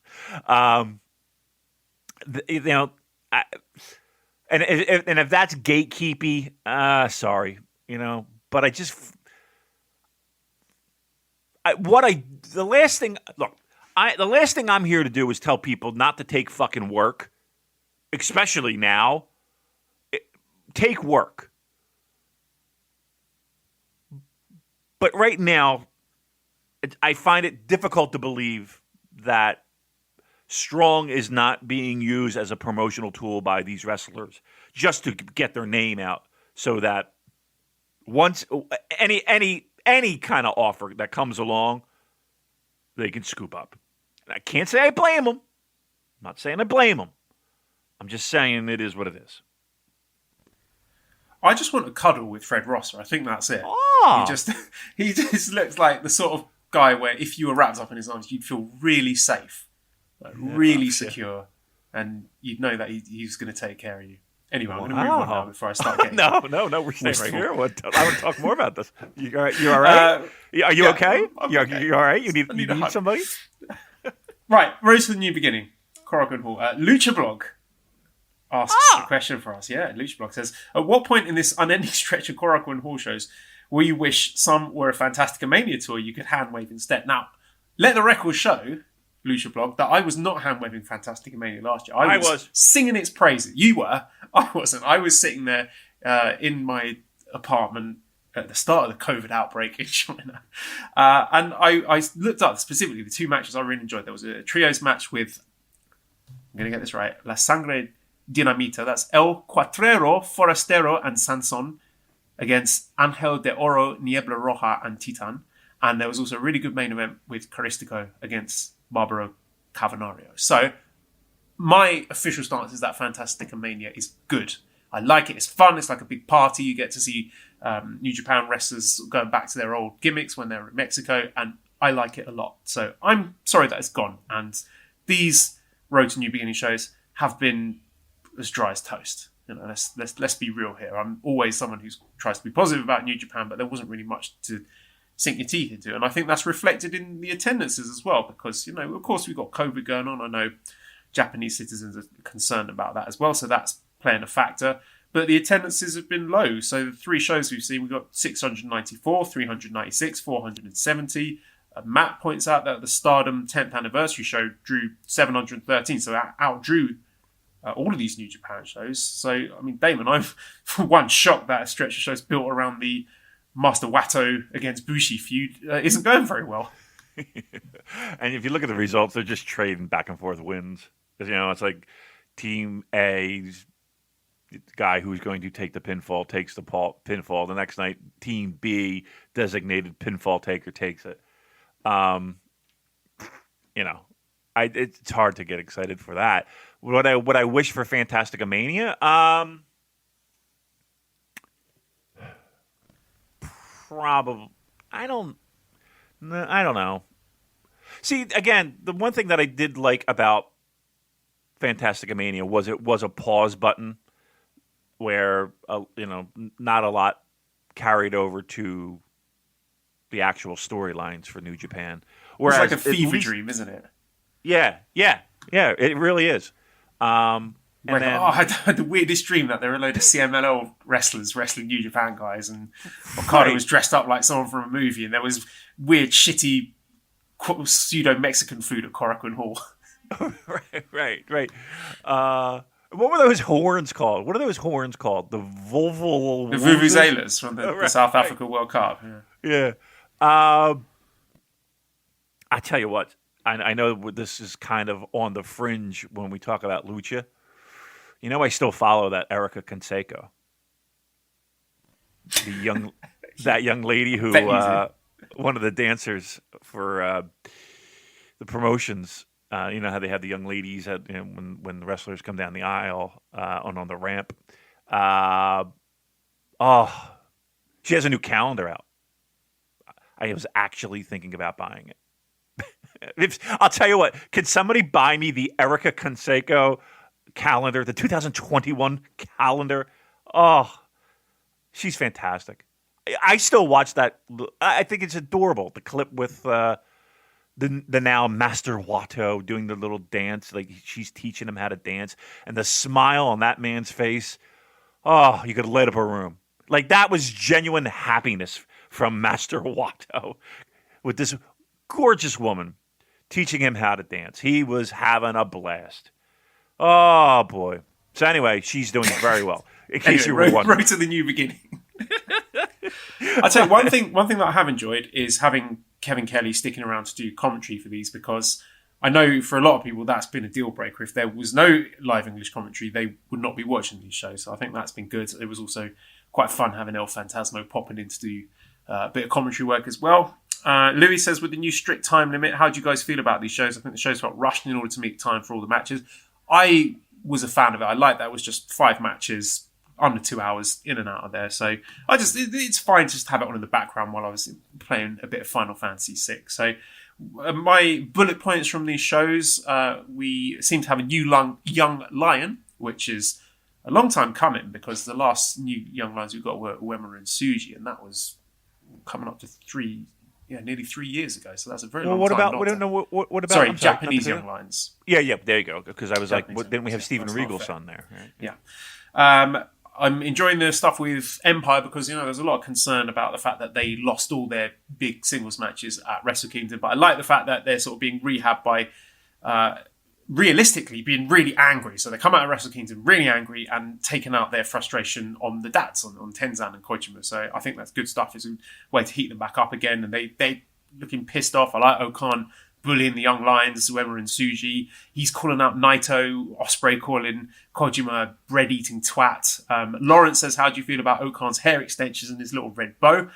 And if that's gatekeepy, sorry, But the last thing I'm here to do is tell people not to take fucking work, especially now. Take work, but right now, I find it difficult to believe that Strong is not being used as a promotional tool by these wrestlers just to get their name out, so that once any kind of offer that comes along, they can scoop up. And I can't say I blame them. I'm not saying I blame them. I'm just saying it is what it is. I just want to cuddle with Fred Rosser. I think that's it. Oh. He just looks like the sort of guy where if you were wrapped up in his arms, you'd feel really safe. Really secure, and you'd know that he's going to take care of you. Anyway, I'm going to move on now before I start getting No, we're staying right here. I want to talk more about this. You all right? Are you okay? I'm okay. You all right? You need somebody? Right, Rose for the New Beginning, Korakuen Hall. Lucha Blog asks a question for us. Yeah, Lucha Blog says, at what point in this unending stretch of Korakuen Hall shows will you wish some were a Fantastica Mania tour you could hand wave instead? Now, let the record show, Lucha Blog, that I was not hand waving Fantastica Mania last year. I was singing its praises. You were. I wasn't. I was sitting there in my apartment at the start of the COVID outbreak in China. And I looked up specifically the two matches I really enjoyed. There was a trios match with, I'm going to get this right, La Sangre Dinamita. That's El Cuatrero, Forastero, and Sanson against Angel de Oro, Niebla Roja, and Titan. And there was also a really good main event with Caristico against Barbaro Cavernario. So my official stance is that Fantastica Mania is good. I like it. It's fun. It's like a big party. You get to see New Japan wrestlers going back to their old gimmicks when they're in Mexico, and I like it a lot. So I'm sorry that it's gone. And these Road to New Beginning shows have been as dry as toast. Let's be real here. I'm always someone who tries to be positive about New Japan, but there wasn't really much to sink your teeth into. And I think that's reflected in the attendances as well, because, of course we've got COVID going on. I know Japanese citizens are concerned about that as well, so that's playing a factor. But the attendances have been low. So the three shows we've seen, we've got 694, 396, 470. Matt points out that the Stardom 10th anniversary show drew 713, so that outdrew all of these New Japan shows. So, I mean, Damon, I'm for one shocked that a stretch of shows built around the Master Wato against Bushi feud isn't going very well. And if you look at the results, they're just trading back and forth wins. You know, it's like Team A's guy who's going to take the pinfall takes the pinfall. The next night, Team B, designated pinfall taker, takes it. You know, it's hard to get excited for that. What I wish for Fantastica Mania, probably I don't know. See, again, the one thing that I did like about Fantastica Mania was it was a pause button where not a lot carried over to the actual storylines for New Japan. Whereas it's like a fever dream, isn't it? Yeah, it really is. I had the weirdest dream that there were a load of CMLL wrestlers wrestling New Japan guys, and Okada was dressed up like someone from a movie, and there was weird, shitty pseudo-Mexican food at Korakuen Hall. Right. What were those horns called? What are those horns called? The Volvo... The Vuvuzelas from the South Africa World Cup. Yeah. I tell you what, I know this is kind of on the fringe when we talk about Lucha. You know, I still follow that Erica Conseco. That young lady who, one of the dancers for the promotions. You know how they have the young ladies when the wrestlers come down the aisle on the ramp. She has a new calendar out. I was actually thinking about buying it. I'll tell you what, could somebody buy me the Erica Conseco calendar, the 2021 calendar? Oh, she's fantastic. I still watch that. I think it's adorable. The clip with the now Master Wato doing the little dance, like she's teaching him how to dance, and the smile on that man's face. Oh, you could light up a room. Like that was genuine happiness from Master Wato with this gorgeous woman teaching him how to dance. He was having a blast. Oh boy. So anyway, she's doing very well. In case you were wondering. Road to the new beginning. I'll tell you one thing that I have enjoyed is having Kevin Kelly sticking around to do commentary for these, because I know for a lot of people that's been a deal breaker. If there was no live English commentary, they would not be watching these shows. So I think that's been good. It was also quite fun having El Phantasmo popping in to do a bit of commentary work as well. Louis says, with the new strict time limit, how do you guys feel about these shows? I think the shows felt rushed in order to make time for all the matches. I was a fan of it. I liked that it was just 5 matches, under 2 hours, in and out of there. So it's fine to just have it on in the background while I was playing a bit of Final Fantasy VI. So my bullet points from these shows, we seem to have a new young lion, which is a long time coming, because the last new young lions we got were Uemura and Tsuji, and that was coming up to nearly 3 years ago. So that's a very long time. What about? Sorry, Japanese young lions. Yeah. There you go. Because I was Japanese like, didn't we have Steven Regal's son there? Right? Yeah. I'm enjoying the stuff with Empire because, there's a lot of concern about the fact that they lost all their big singles matches at Wrestle Kingdom. But I like the fact that they're sort of being rehabbed by, realistically, being really angry. So they come out of Wrestle Kingdom really angry and taking out their frustration on the dads, on Tenzan and Kojima. So I think that's good stuff. It's a way to heat them back up again. And they looking pissed off. I like Okan bullying the young lions, Uemura and Tsuji. He's calling out Naito, Ospreay calling Kojima a bread-eating twat. Lawrence says, how do you feel about Okan's hair extensions and his little red bow?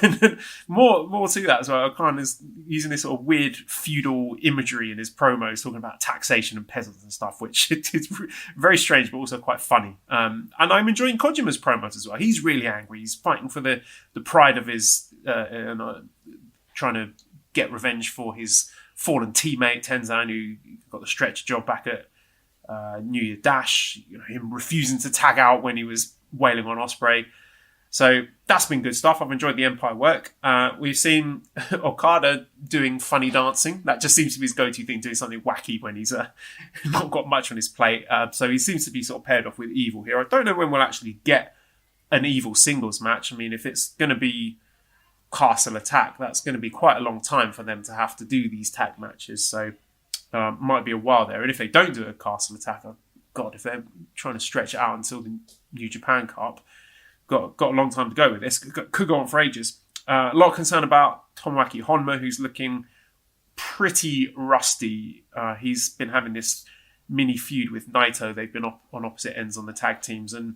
And more to that as well. Okan is using this sort of weird feudal imagery in his promos, talking about taxation and peasants and stuff, which is very strange, but also quite funny. And I'm enjoying Kojima's promos as well. He's really angry. He's fighting for the pride of his, trying to get revenge for his fallen teammate Tenzan, who got the stretch job back at New Year Dash. Him refusing to tag out when he was wailing on Ospreay. So that's been good stuff. I've enjoyed the Empire work. We've seen Okada doing funny dancing. That just seems to be his go-to thing, doing something wacky when he's not got much on his plate. So he seems to be sort of paired off with Evil here. I don't know when we'll actually get an Evil singles match. I mean, if it's going to be Castle Attack, that's going to be quite a long time for them to have to do these tag matches. So might be a while there. And if they don't do a Castle Attack, oh God, if they're trying to stretch it out until the New Japan Cup, got a long time to go with this. Could go on for ages. A lot of concern about Tomoaki Honma, who's looking pretty rusty. He's been having this mini feud with Naito. They've been on opposite ends on the tag teams, and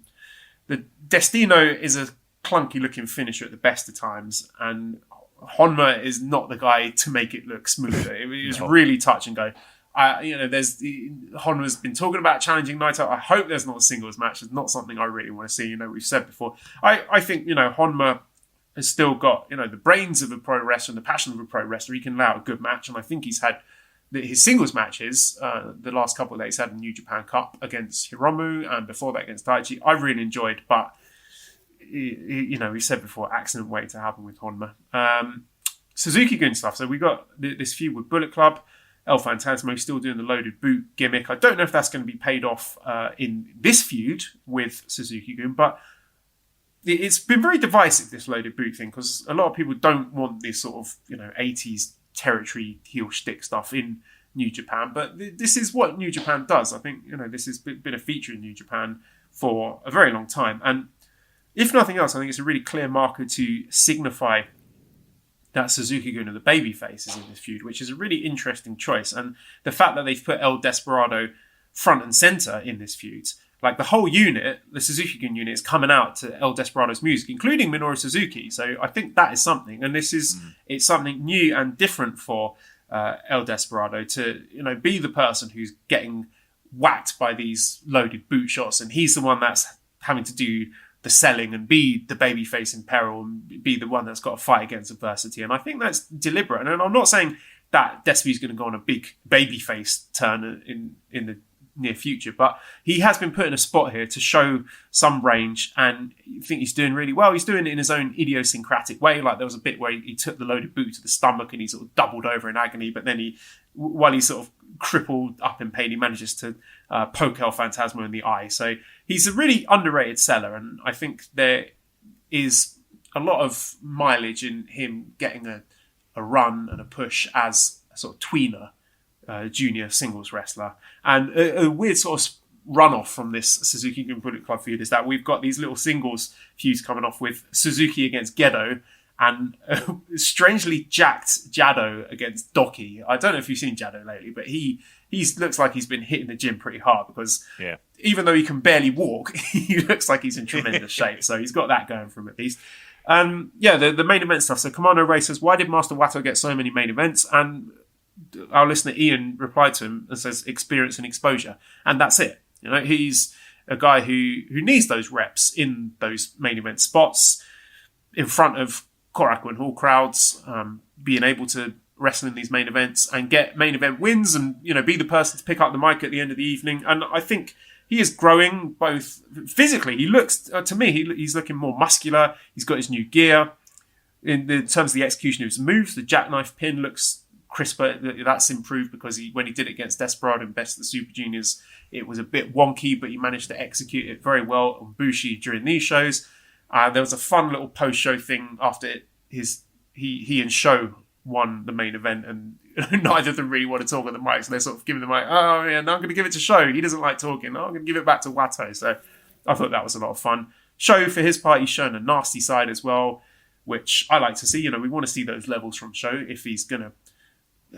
the Destino is a clunky looking finisher at the best of times, and Honma is not the guy to make it look smoother. It was really touch and go. Honma's been talking about challenging Naito. I hope there's not a singles match. It's not something I really want to see. We've said before. I think Honma has still got the brains of a pro wrestler and the passion of a pro wrestler. He can allow a good match, and I think he's had his singles matches the last couple of days. Had a New Japan Cup against Hiromu, and before that against Daichi. I really enjoyed, but we said before, accident waiting to happen with Honma. Suzuki-gun stuff. So we got this feud with Bullet Club. El Phantasmo still doing the loaded boot gimmick. I don't know if that's going to be paid off in this feud with Suzuki-gun, but it's been very divisive, this loaded boot thing, because a lot of people don't want this sort of 80s territory heel shtick stuff in New Japan, but this is what New Japan does. I think this has been a feature in New Japan for a very long time, and if nothing else, I think it's a really clear marker to signify that Suzuki-gun are the baby faces in this feud, which is a really interesting choice. And the fact that they've put El Desperado front and center in this feud, like the whole unit, the Suzuki-gun unit, is coming out to El Desperado's music, including Minoru Suzuki. So I think that is something, and this is it's something new and different for El Desperado to be the person who's getting whacked by these loaded boot shots, and he's the one that's having to do the selling and be the babyface in peril and be the one that's got to fight against adversity. And I think that's deliberate. And I'm not saying that Despe's going to go on a big babyface turn in the near future, but he has been put in a spot here to show some range, and I think he's doing really well. He's doing it in his own idiosyncratic way. Like there was a bit where he took the loaded boot to the stomach and he sort of doubled over in agony, but then while he's sort of crippled up in pain, he manages to poke El Phantasmo in the eye. So he's a really underrated seller, and I think there is a lot of mileage in him getting a run and a push as a sort of tweener junior singles wrestler. And a weird sort of runoff from this Suzuki-gun Bullet Club feud is that we've got these little singles feuds coming off with Suzuki against Gedo and strangely jacked Jado against Doki. I don't know if you've seen Jado lately, but he looks like he's been hitting the gym pretty hard, because even though he can barely walk, he looks like he's in tremendous shape. So he's got that going for him at least. The main event stuff. So Commando Ray says, why did Master Wato get so many main events? And our listener Ian replied to him and says, experience and exposure. And that's it. He's a guy who needs those reps in those main event spots in front of Korakuen Hall crowds, being able to wrestle in these main events and get main event wins and, be the person to pick up the mic at the end of the evening. And I think he is growing both physically. He looks, to me, he's looking more muscular. He's got his new gear. In terms of the execution of his moves, the jackknife pin looks crisper. That's improved because when he did it against Desperado and Best of the Super Juniors, it was a bit wonky, but he managed to execute it very well on Bushi during these shows. There was a fun little post-show thing after he and Sho won the main event, and neither of them really want to talk on the mic, so they're sort of giving the mic, oh yeah, no, I'm going to give it to Sho. He doesn't like talking. No, I'm going to give it back to Wato. So I thought that was a lot of fun. Sho, for his part, he's shown a nasty side as well, which I like to see. We want to see those levels from Sho if he's going to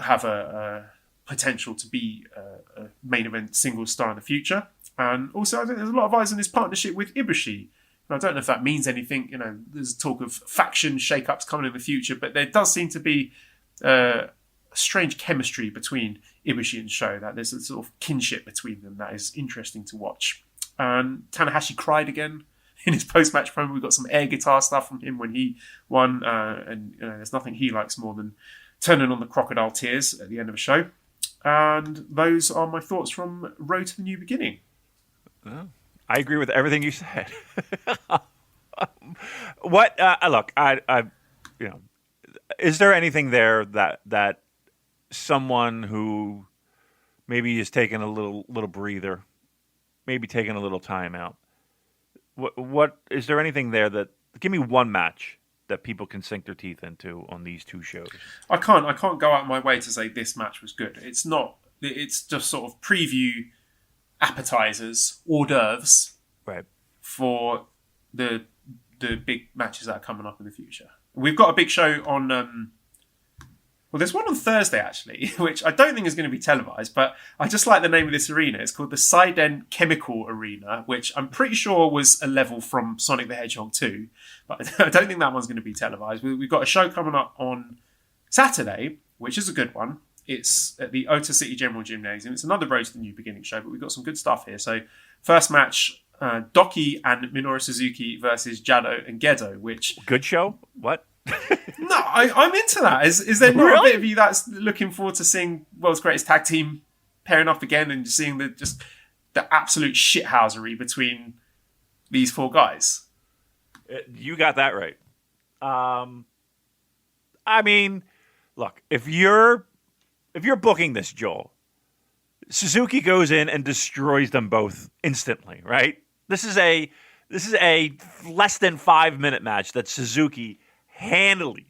have a potential to be a main event singles star in the future. And also, I think there's a lot of eyes on his partnership with Ibushi. I don't know if that means anything. There's talk of faction shake-ups coming in the future, but there does seem to be a strange chemistry between Ibushi and Sho, that there's a sort of kinship between them that is interesting to watch. And Tanahashi cried again in his post-match promo. We got some air guitar stuff from him when he won, and there's nothing he likes more than turning on the crocodile tears at the end of a show. And those are my thoughts from Road to the New Beginning. Oh. I agree with everything you said. What? Look, is there anything there that someone who maybe is taking a little breather, maybe taking a little time out? What is there anything there that? Give me one match that people can sink their teeth into on these two shows? I can't go out my way to say this match was good. It's not. It's just sort of preview appetizers, hors d'oeuvres, Right. for the big matches that are coming up in the future. We've got a big show on. Well, there's one on Thursday, actually, which I don't think is going to be televised, but I just like the name of this arena. It's called the Seiden Chemical Arena, which I'm pretty sure was a level from Sonic the Hedgehog 2, but I don't think that one's going to be televised. We've got a show coming up on Saturday, which is a good one. It's at the Ota City Gymnasium. It's another Road to the New Beginning show, but we've got some good stuff here. So, first match, Doki and Minoru Suzuki versus Jado and Gedo, which... Good show? What? No, I'm into that. Is there not a bit of you that's looking forward to seeing World's Greatest Tag Team pairing up again and seeing the absolute shithousery between these four guys? You got that right. I mean, look, if you're booking this, Joel, Suzuki goes in and destroys them both instantly, right? This is a less than 5-minute match that Suzuki handily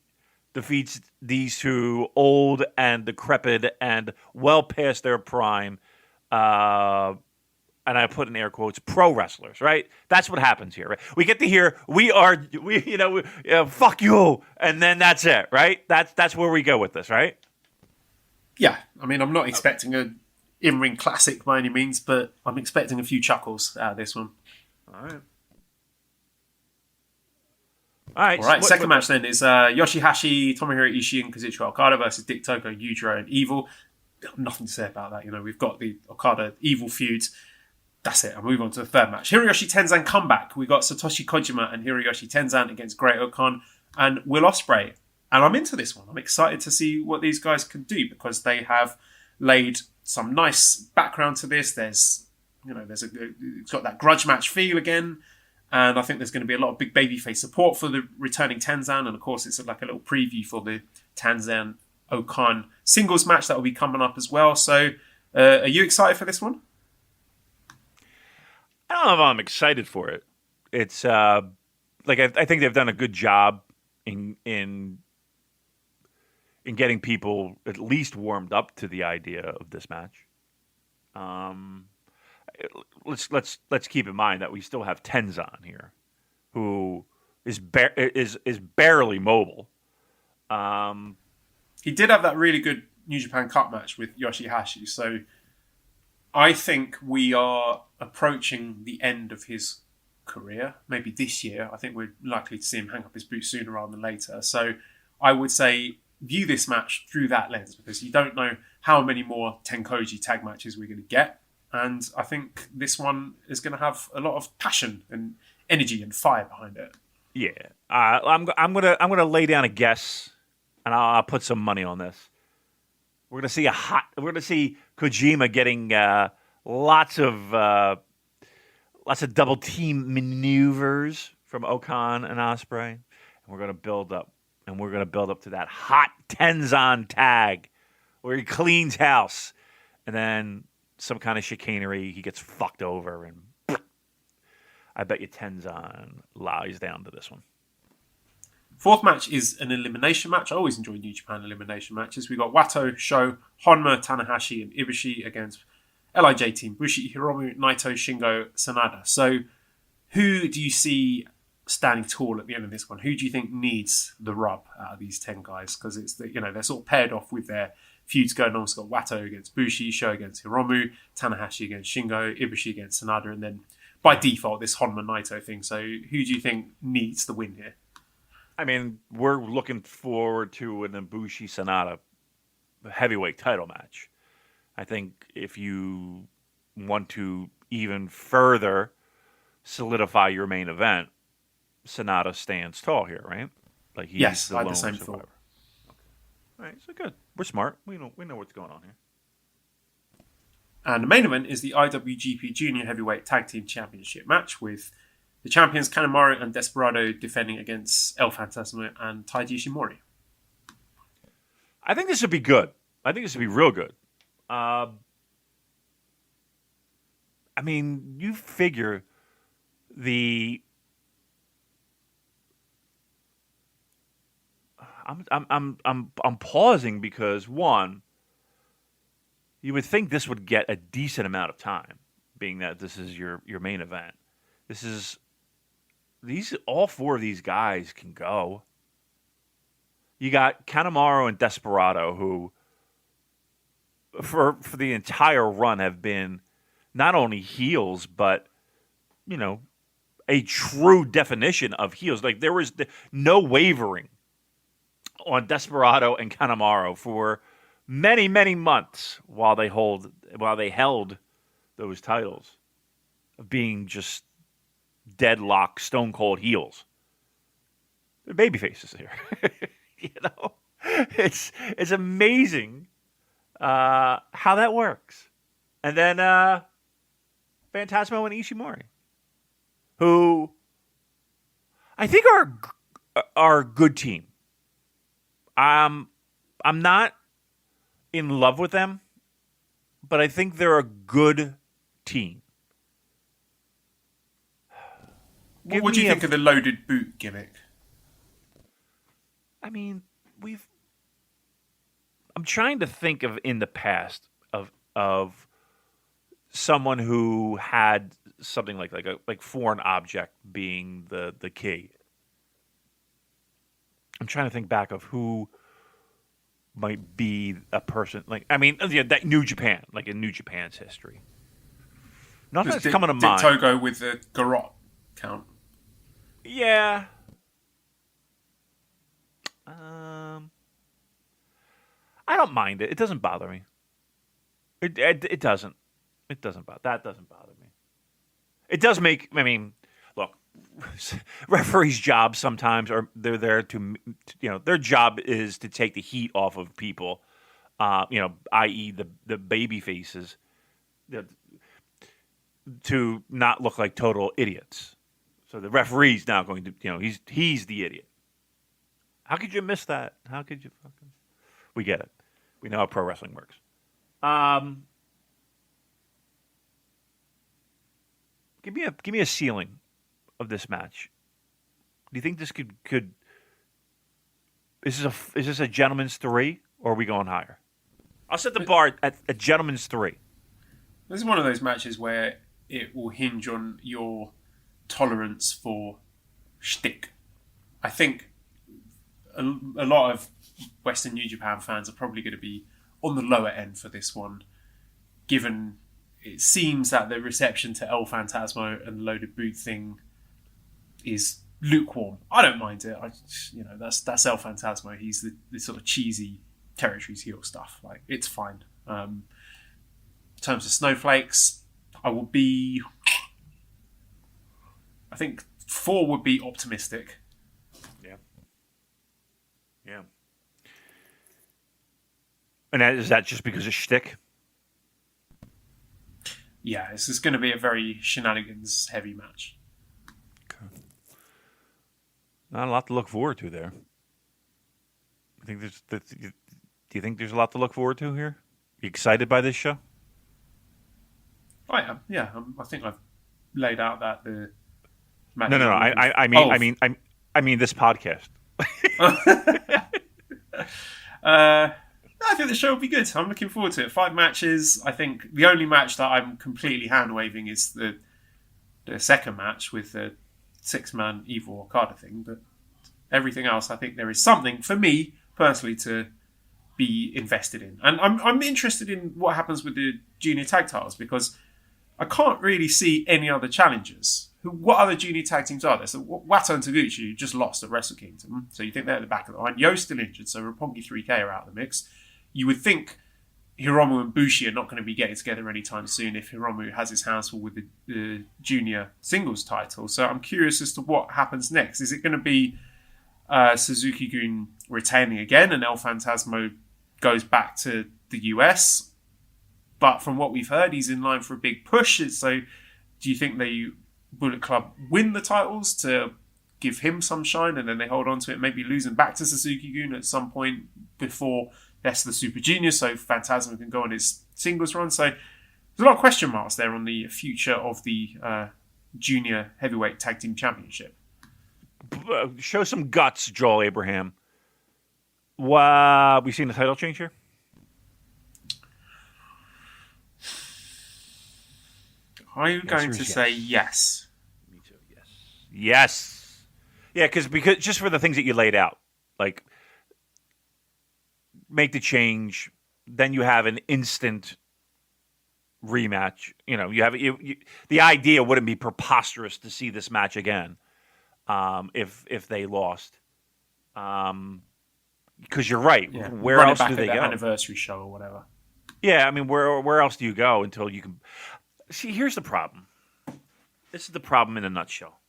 defeats these two old and decrepit and well past their prime, and I put in air quotes, pro wrestlers, right? That's what happens here, right? We get to hear fuck you, and then that's it, right? That's where we go with this, right? Yeah, I mean, I'm not expecting a in-ring classic by any means, but I'm expecting a few chuckles out of this one. All right. All right. Second match then is Yoshihashi, Tomohiro Ishii, and Kazuchika Okada versus Dick Toko, Yujiro, and Evil. Nothing to say about that. We've got the Okada Evil feud. That's it. I'll move on to the third match. Hiroyoshi Tenzan comeback. We got Satoshi Kojima and Hiroyoshi Tenzan against Great Okan and Will Ospreay. And I'm into this one. I'm excited to see what these guys can do because they have laid some nice background to this. It's got that grudge match feel again. And I think there's going to be a lot of big babyface support for the returning Tenzan. And of course, it's like a little preview for the Tenzan Okan singles match that will be coming up as well. So, are you excited for this one? I don't know if I'm excited for it. It's I think they've done a good job in getting people at least warmed up to the idea of this match. Let's keep in mind that we still have Tenzan here, who is barely mobile. He did have that really good New Japan Cup match with Yoshihashi, so I think we are approaching the end of his career. Maybe this year. I think we're likely to see him hang up his boots sooner rather than later. So I would say view this match through that lens because you don't know how many more Tenkoji tag matches we're going to get. And I think this one is going to have a lot of passion and energy and fire behind it. Yeah, I'm gonna lay down a guess, and I'll put some money on this. We're gonna see Kojima getting lots of double team maneuvers from Okan and Ospreay, and we're gonna build up to that hot Tenzan tag where he cleans house, and then some kind of chicanery, he gets fucked over, and I bet you Tenzan lies down to this one. Fourth match is an elimination match. I always enjoy New Japan elimination matches. We got Wato, Sho, Honma, Tanahashi, and Ibushi against LIJ Team, Bushi, Hiromu, Naito, Shingo, Sanada. So, who do you see standing tall at the end of this one? Who do you think needs the rub out of these 10 guys? Because it's they're sort of paired off with their feuds going on. We've got Wato against Bushi, Sho against Hiromu, Tanahashi against Shingo, Ibushi against Sanada, and then by default this Honma Naito thing. So who do you think needs the win here? I mean, we're looking forward to an Ibushi Sanada heavyweight title match. I think if you want to even further solidify your main event, Sanada stands tall here, right? Like he's yes, the I had lone the same survivor. thought. All right, so good. We're smart. We know what's going on here. And the main event is the IWGP Junior Heavyweight Tag Team Championship match with the champions Kanemaru and Desperado defending against El Fantasma and Taiji Ishimori. I think this would be good. I think this would be real good. I mean, you figure the I'm pausing because one, you would think this would get a decent amount of time, being that this is your main event. All four of these guys can go. You got Kanemaru and Desperado, who for the entire run have been not only heels, but a true definition of heels. Like there was no wavering on Desperado and Kanemaru for many, many months while they held those titles of being just deadlock, stone cold heels. They're baby faces here. It's amazing how that works. And then Phantasmo and Ishimori, who I think are a good team. I'm not in love with them, but I think they're a good team. What do you think of the loaded boot gimmick? I mean, I'm trying to think of in the past of someone who had something like foreign object being the key. I'm trying to think back of who might be a person that New Japan, like in New Japan's history. Nothing that's coming to mind. Did Togo with the garrote count? Yeah. I don't mind it. It doesn't bother me. It doesn't. It doesn't bother. That doesn't bother me. It does make. I mean, look, referees' jobs sometimes are they're there to their job is to take the heat off of people, i.e. the baby faces, to not look like total idiots. So the referee's now going to he's the idiot. How could you miss that? How could you fucking? We get it. We know how pro wrestling works. Give me a ceiling of this match. Do you think this could is this a gentleman's 3 or are we going higher? I'll set the bar at a gentleman's 3. This is one of those matches where it will hinge on your tolerance for shtick. I think a lot of Western New Japan fans are probably going to be on the lower end for this one, given it seems that the reception to El Phantasmo and the loaded boot thing is lukewarm. I don't mind it. That's El Phantasmo. He's the sort of cheesy territories heel stuff. Like, it's fine. In terms of snowflakes, I think 4 would be optimistic. Yeah. And is that just because of shtick? Yeah, this is going to be a very shenanigans-heavy match. Okay. Not a lot to look forward to there. Do you think there's a lot to look forward to here? You excited by this show? I am. Yeah, I think I've laid out that the match. No. I mean this podcast. I think the show will be good. I'm looking forward to it. 5 matches. I think the only match that I'm completely hand-waving is the second match with the 6-man Evil Okada thing. But everything else, I think there is something, for me, personally, to be invested in. And I'm interested in what happens with the junior tag titles, because I can't really see any other challengers. What other junior tag teams are there? So Wato and Taguchi just lost at Wrestle Kingdom. So you think they're at the back of the line. Yo's still injured, so Roppongi 3K are out of the mix. You would think Hiromu and Bushi are not going to be getting together anytime soon if Hiromu has his hands full with the junior singles title. So I'm curious as to what happens next. Is it going to be Suzuki-gun retaining again and El Phantasmo goes back to the US? But from what we've heard, he's in line for a big push. So do you think Bullet Club win the titles to give him some shine and then they hold on to it, maybe losing back to Suzuki-gun at some point before Best of the Super Juniors, so Phantasmo can go on his singles run? So there's a lot of question marks there on the future of the Junior Heavyweight Tag Team Championship. Show some guts, Joel Abraham. We seen the title change here? I'm going to say yes. Me too. Yes. Yes. Yeah, because just for the things that you laid out, like make the change, then you have an instant rematch. You know, the idea wouldn't be preposterous to see this match again if they lost. Because you're right. Yeah. Where Run else it back do they at go? their anniversary show or whatever. Yeah, I mean, where else do you go until you can? See, here's the problem. This is the problem in a nutshell.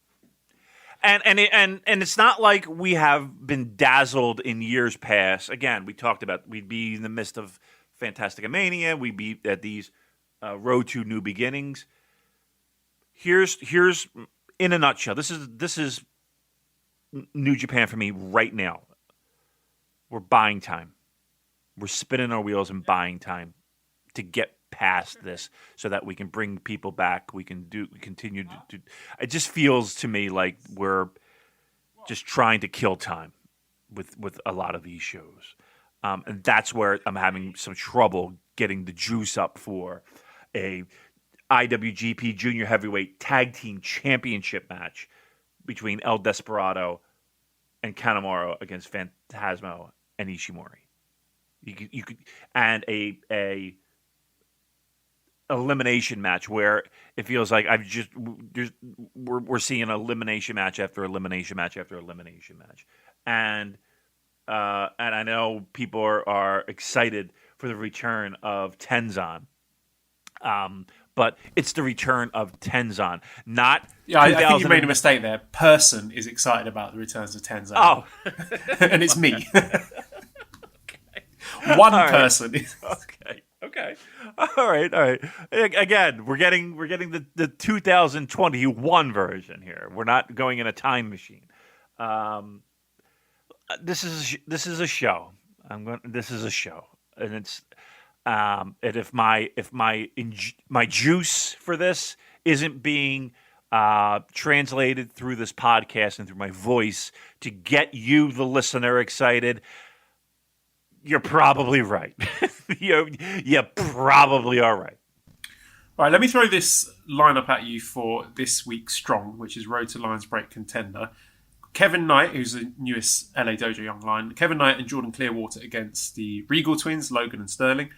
And it's not like we have been dazzled in years past. Again, we talked about we'd be in the midst of Fantastica Mania. We'd be at these road to new beginnings. Here's in a nutshell. This is New Japan for me right now. We're buying time. We're spinning our wheels and buying time to get past this so that we can bring people back. We continue to do. It just feels to me like we're just trying to kill time with a lot of these shows. And that's where I'm having some trouble getting the juice up for a IWGP Junior Heavyweight Tag Team Championship match between El Desperado and Kanemaru against Phantasmo and Ishimori. You could and a elimination match where it feels like we're seeing elimination match after elimination match after elimination match, and I know people are excited for the return of Tenzan, but it's the return of Tenzan, not. Yeah, I think you made a mistake there. Person is excited about the returns of Tenzan. Oh, and it's me. One person. Okay. All right. Again, we're getting the 2021 version here. We're not going in a time machine. This is a show. This is a show, and it's and if my juice for this isn't being translated through this podcast and through my voice to get you, the listener, excited, you're probably right. You probably are right. All right, let me throw this lineup at you for this week's Strong, which is Road to Lions Break contender. Kevin Knight, who's the newest LA Dojo Young Lion. Kevin Knight and Jordan Clearwater against the Regal twins, Logan and Sterling.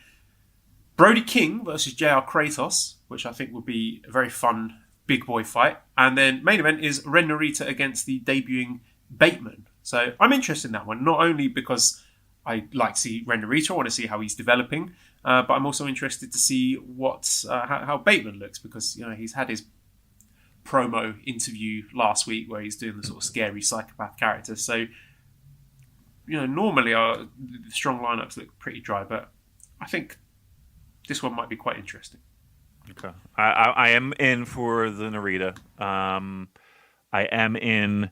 Brody King versus JR Kratos, which I think will be a very fun big boy fight. And then main event is Ren Narita against the debuting Bateman. So I'm interested in that one, not only because I like to see Ren Narita, I want to see how he's developing, but I'm also interested to see how Bateman looks, because he's had his promo interview last week where he's doing the sort of scary psychopath character. So normally the Strong lineups look pretty dry, but I think this one might be quite interesting. Okay, I am in for the Narita. I am in.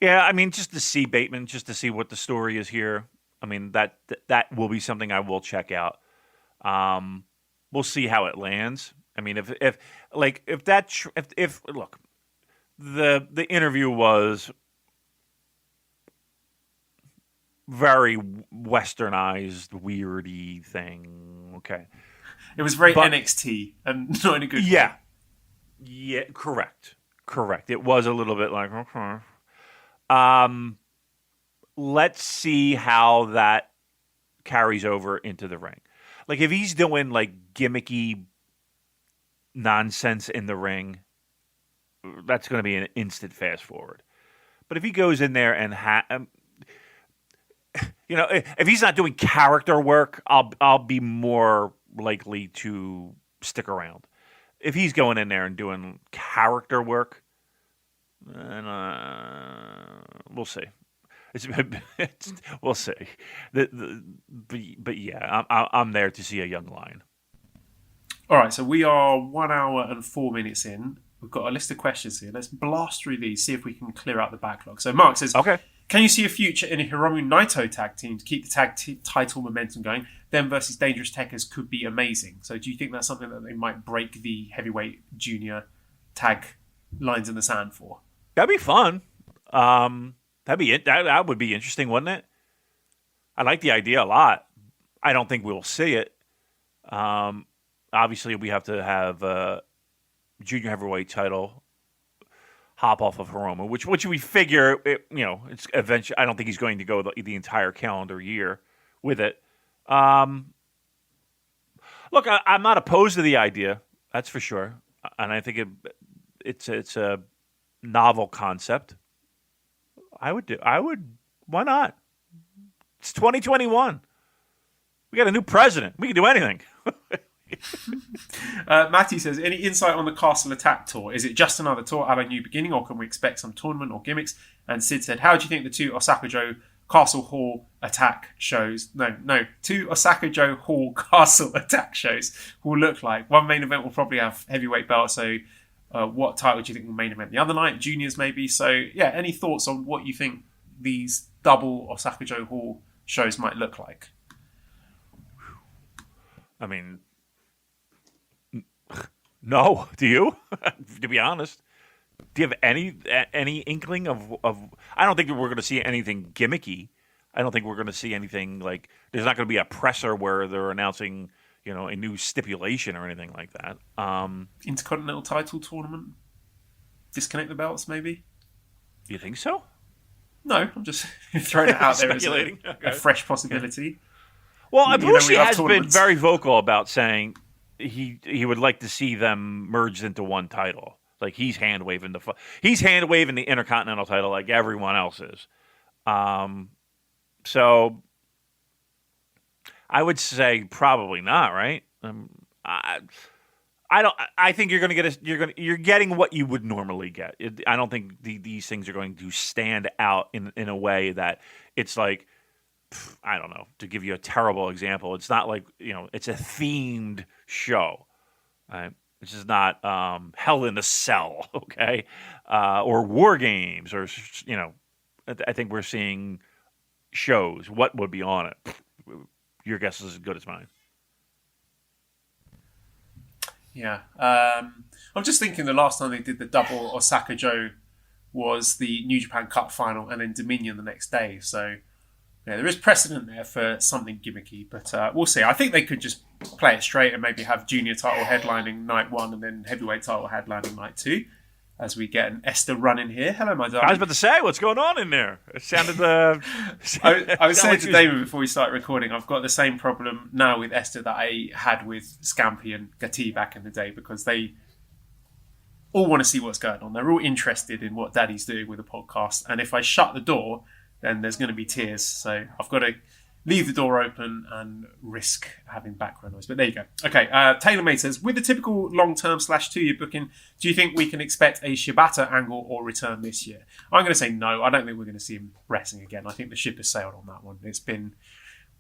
Yeah, I mean, just to see Bateman, just to see what the story is here. I mean, that will be something I will check out. We'll see how it lands. I mean, if look, the interview was very westernized, weirdy thing. Okay, it was very NXT and not in a good way. Yeah, correct. It was a little bit like okay. Let's see how that carries over into the ring. Like if he's doing like gimmicky nonsense in the ring, that's going to be an instant fast forward. But if he goes in there and if he's not doing character work, I'll be more likely to stick around. If he's going in there and doing character work, then we'll see. We'll see. But yeah, I'm there to see a young lion. All right, so we are 1 hour and 4 minutes in. We've got a list of questions here. Let's blast through these, see if we can clear out the backlog. So Mark says, okay. Can you see a future in a Hiromu Naito tag team to keep the tag title momentum going? Them versus Dangerous Tekkers could be amazing. So do you think that's something that they might break the heavyweight junior tag lines in the sand for? That'd be fun. That would be interesting, wouldn't it? I like the idea a lot. I don't think we'll see it. Obviously, we have to have a junior heavyweight title hop off of Hiromu, which we figure, it's eventually. I don't think he's going to go the entire calendar year with it. Look, I'm not opposed to the idea. That's for sure, and I think it's a novel concept. I would. Why not? It's 2021. We got a new president. We can do anything. Matty says, any insight on the Castle Attack tour? Is it just another tour at a new beginning, or can we expect some tournament or gimmicks? And Sid said, how do you think the two Osaka-jo Castle Hall Attack shows, two Osaka-jo Hall Castle Attack shows will look like? One main event will probably have heavyweight belt, so what title do you think will main event the other night? Juniors maybe. So yeah, any thoughts on what you think these double Osaka-jo Hall shows might look like? I mean, no. Do you? To be honest, do you have any inkling of? I don't think that we're going to see anything gimmicky. I don't think we're going to see anything like. There's not going to be a presser where they're announcing, a new stipulation or anything like that. Intercontinental title tournament. Disconnect the belts, maybe. Do you think so? No, I'm just throwing it out there as a fresh possibility. Yeah. Well, Ibushi has been very vocal about saying he would like to see them merged into one title. Like he's hand waving the Intercontinental title like everyone else is. So I would say probably not, right? I don't. I think you're going to get you're getting what you would normally get. I don't think these things are going to stand out in a way that it's like. I don't know, to give you a terrible example, it's not like, it's a themed show. Right? It's just not Hell in a Cell, okay? Or War Games, or, I think we're seeing shows. What would be on it? Your guess is as good as mine. Yeah. I'm just thinking the last time they did the double Osaka-jo was the New Japan Cup final and then Dominion the next day, so... Yeah, there is precedent there for something gimmicky, but we'll see. I think they could just play it straight and maybe have junior title headlining night 1 and then heavyweight title headlining night 2 as we get an Esther run in here. Hello, my darling. I was about to say, what's going on in there? It sounded... I was saying to Damon before we started recording, I've got the same problem now with Esther that I had with Scampi and Gatti back in the day, because they all want to see what's going on. They're all interested in what Daddy's doing with the podcast, and if I shut the door... then there's going to be tears. So I've got to leave the door open and risk having background noise. But there you go. Okay, TaylorMade says, with the typical long-term / 2-year booking, do you think we can expect a Shibata angle or return this year? I'm going to say no. I don't think we're going to see him wrestling again. I think the ship has sailed on that one. It's been,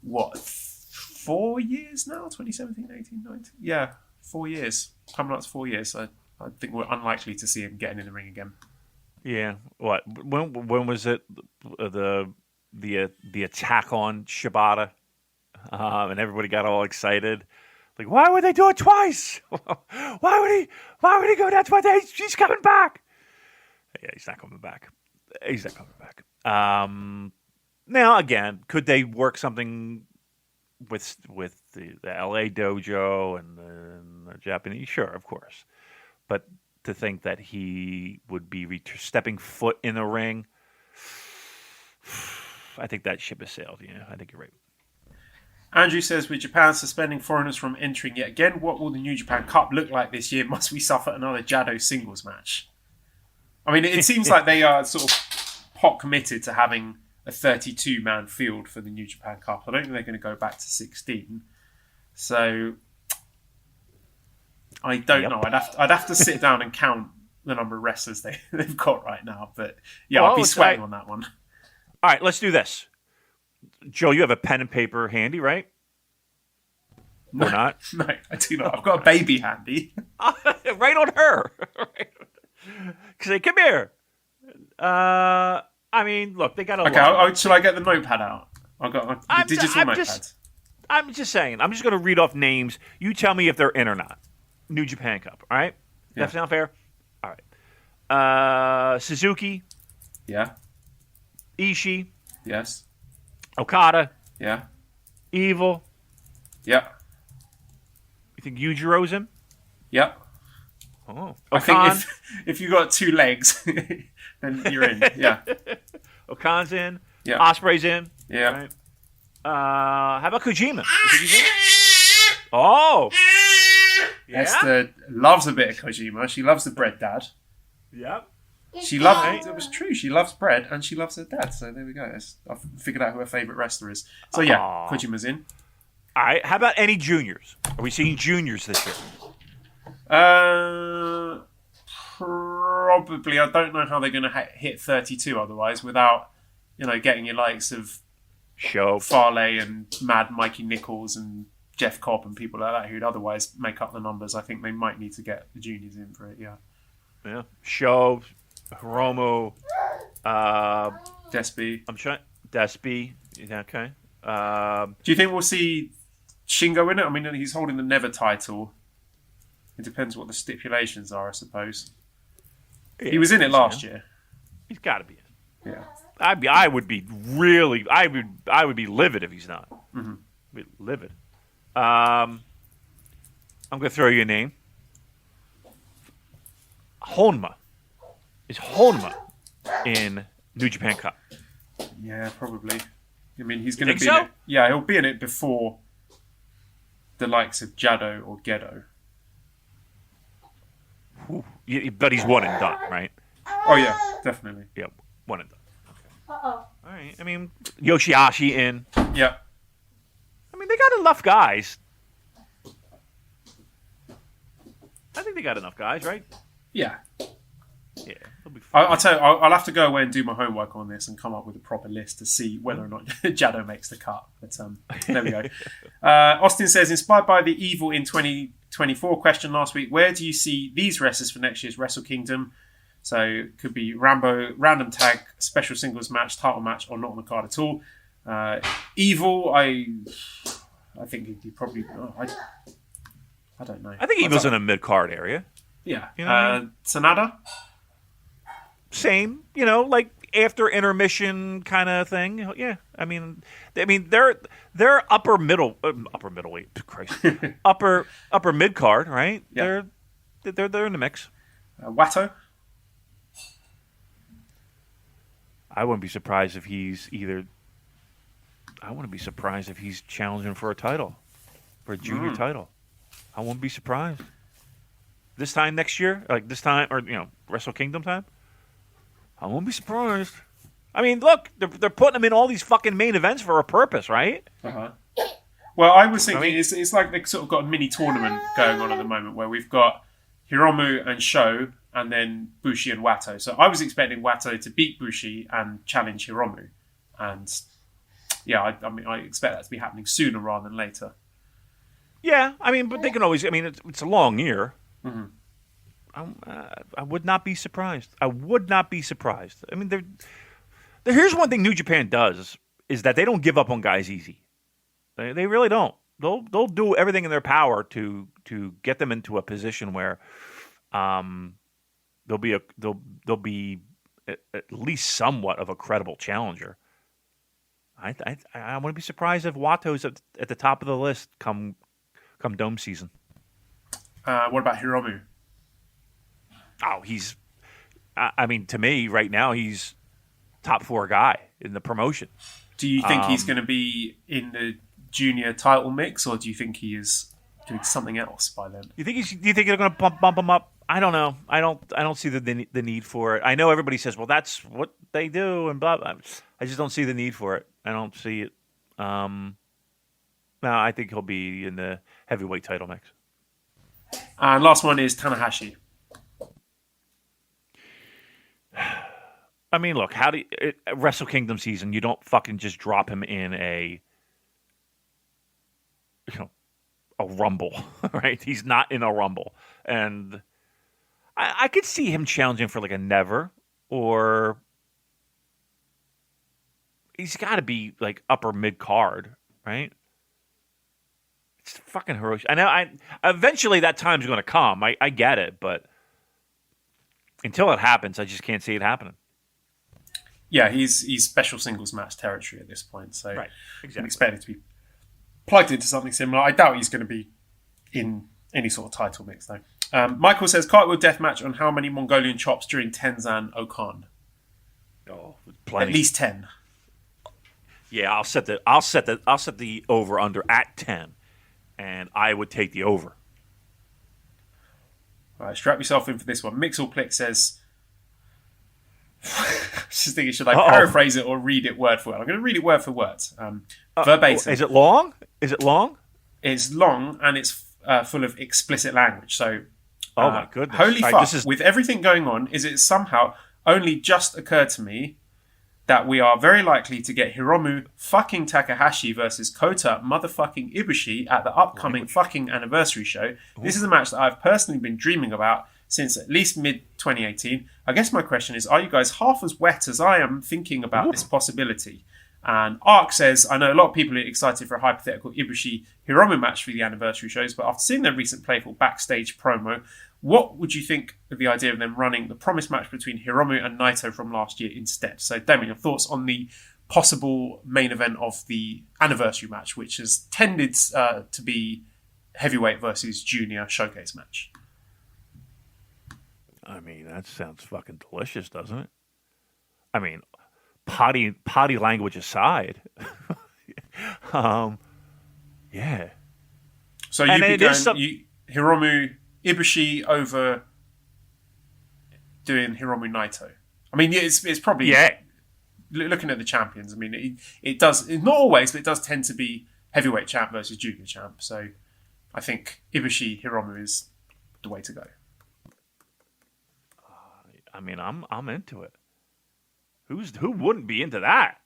4 years now? 2017, 18, 19? Yeah, 4 years. Coming up to 4 years. So I think we're unlikely to see him getting in the ring again. Yeah. What? When was it? The attack on Shibata, and everybody got all excited. Like, why would they do it twice? Why would he go down twice? He's coming back. Yeah, he's not coming back. He's not coming back. Now again, could they work something with the LA dojo and the Japanese? Sure, of course, but. To think that he would be stepping foot in the ring, I think that ship has sailed. Yeah, I think you're right. Andrew says, with Japan suspending foreigners from entering yet again, what will the New Japan Cup look like this year? Must we suffer another Jado singles match? I mean, it seems like they are sort of pot committed to having a 32-man field for the New Japan Cup. I don't think they're going to go back to 16. So... I don't know. I'd have to sit down and count the number of wrestlers they've got right now. But yeah, I'll be sweating on that one. All right, let's do this. Joe, you have a pen and paper handy, right? No, or not? No, I do not. I've got a baby handy. Right on her. Say, come here. I mean, look, they got a Okay, shall I get the notepad out? I've got the digital notepad. I'm just saying. I'm just going to read off names. You tell me if they're in or not. New Japan Cup, all right? Yeah. That sound fair? All right. Suzuki. Yeah. Ishii. Yes. Okada. Yeah. Evil. Yeah. You think Yujiro's in? Yeah. Oh. I think Okan. if you got 2 legs, then you're in. Yeah. Okan's in. Yeah. Osprey's in. Yeah. Right. How about Kojima? You think he's in? Oh. Yeah. Esther loves a bit of Kojima. She loves the bread dad. Yep. She loves it was true. She loves bread and she loves her dad. So there we go. I've figured out who her favourite wrestler is. So yeah, Kojima's in. All right. How about any juniors? Are we seeing juniors this year? Probably. I don't know how they're going to hit 32 otherwise without, getting your likes of Show. Farley and Mad Mikey Nichols and Jeff Cobb and people like that who'd otherwise make up the numbers. I think they might need to get the juniors in for it. Yeah. Yeah. Show. Hiromu. Despy. I'm trying. Despy. Yeah, okay. Do you think we'll see Shingo in it? I mean, he's holding the Never title. It depends what the stipulations are, I suppose. Yeah, he was in it last year. He's got to be in. Yeah. I would be livid if he's not. Mm-hmm. Be livid. I'm going to throw you a name. Honma. Is Honma in New Japan Cup? Yeah, probably. I mean, he's going to be so? in it. Yeah, he'll be in it before the likes of Jado or Gedo. But he's one and done, right? Oh, yeah, definitely. Yeah, one and done. Okay. All right. I mean, Yoshihashi in. Yeah. I mean, they got enough guys. I think they got enough guys, right? Yeah. Yeah, it'll be fun. I'll tell you, I'll have to go away and do my homework on this and come up with a proper list to see whether or not Jado makes the cut. But there we go. Austin says, inspired by the Evil in 2024 question last week, where do you see these wrestlers for next year's Wrestle Kingdom? So it could be Rambo, random tag, special singles match, title match, or not on the card at all. Evil, I think he probably... I don't know. I think Evil's in a mid-card area. Yeah. You know what I mean? Sanada? Same, like after intermission kind of thing. Yeah, I mean, they're upper middleweight, Christ, upper mid card, right? Yeah. They're in the mix. Watto? I wouldn't be surprised if he's I wouldn't be surprised if he's challenging for a title, for a junior title. I wouldn't be surprised. This time next year, like this time, or Wrestle Kingdom time. I won't be surprised. I mean, look, they're putting him in all these fucking main events for a purpose, right? Uh-huh. Well, I was thinking it's like they've sort of got a mini tournament going on at the moment where we've got Hiromu and Sho and then Bushi and Watto. So I was expecting Watto to beat Bushi and challenge Hiromu. And yeah, I expect that to be happening sooner rather than later. Yeah, I mean, but they can always, it's a long year. Mm-hmm. I would not be surprised. I would not be surprised. I mean, here's one thing New Japan does is that they don't give up on guys easy. They really don't. They'll do everything in their power to get them into a position where they'll be at least somewhat of a credible challenger. I wouldn't be surprised if Watto's at the top of the list come Dome season. What about Hiromu? Oh, to me, right now, he's top 4 guy in the promotion. Do you think he's going to be in the junior title mix, or do you think he is doing something else by then? Do you think they're going to bump him up? I don't know. I don't see the need for it. I know everybody says, well, that's what they do, and blah, blah. I just don't see the need for it. I don't see it. No, I think he'll be in the heavyweight title mix. And last one is Tanahashi. I mean, look, Wrestle Kingdom season, you don't fucking just drop him in a Rumble, right? He's not in a Rumble. And I could see him challenging for like a Never, or he's got to be like upper mid-card, right? It's fucking Hiroshi. I know eventually that time's going to come. I get it, but until it happens, I just can't see it happening. Yeah, he's special singles match territory at this point, so Right, exactly. I'm expecting to be plugged into something similar. I doubt he's going to be in any sort of title mix, though. Michael says, cartwheel deathmatch on how many Mongolian chops during Tenzan Okan? Oh, plenty. At least 10. Yeah, I'll set the over under at 10, and I would take the over. All right, strap yourself in for this one. Mixelplick says, just thinking, should I paraphrase it or read it word for word? I'm going to read it word for word. Verbatim. Is it long? Is it long? It's long and it's full of explicit language. So, oh my goodness! Holy Right, fuck! With everything going on, is it somehow only just occurred to me that we are very likely to get Hiromu fucking Takahashi versus Kota motherfucking Ibushi at the upcoming fucking anniversary show. Ooh. This is a match that I've personally been dreaming about since at least mid-2018. I guess my question is, are you guys half as wet as I am thinking about this possibility? And Ark says, I know a lot of people are excited for a hypothetical Ibushi-Hiromu match for the anniversary shows, but after seeing their recent playful backstage promo, what would you think of the idea of them running the promised match between Hiromu and Naito from last year instead? So, Damon, your thoughts on the possible main event of the anniversary match, which has tended to be heavyweight versus junior showcase match? I mean, that sounds fucking delicious, doesn't it? I mean, potty language aside, yeah. So you'd be going Hiromu Ibushi over doing Hiromu Naito. I mean, it's probably looking at the champions. I mean, it does. It's not always, but it does tend to be heavyweight champ versus junior champ. So I think Ibushi Hiromu is the way to go. I mean, I'm into it. Who wouldn't be into that?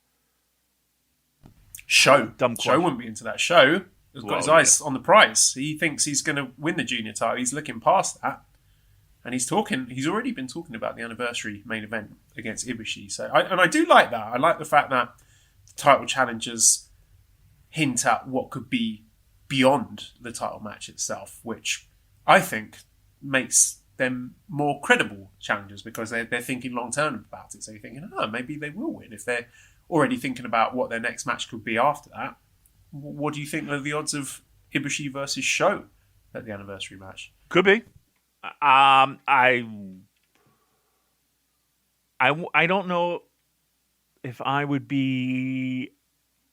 Show wouldn't be into that. Show has got his eyes on the prize. He thinks he's going to win the junior title. He's looking past that, and he's already been talking about the anniversary main event against Ibushi. So, I do like that. I like the fact that the title challengers hint at what could be beyond the title match itself, which I think makes them more credible challengers because they're thinking long term about it. So you're thinking, maybe they will win if they're already thinking about what their next match could be after that. What do you think are the odds of Ibushi versus Sho at the anniversary match? Could be. I don't know if I would be.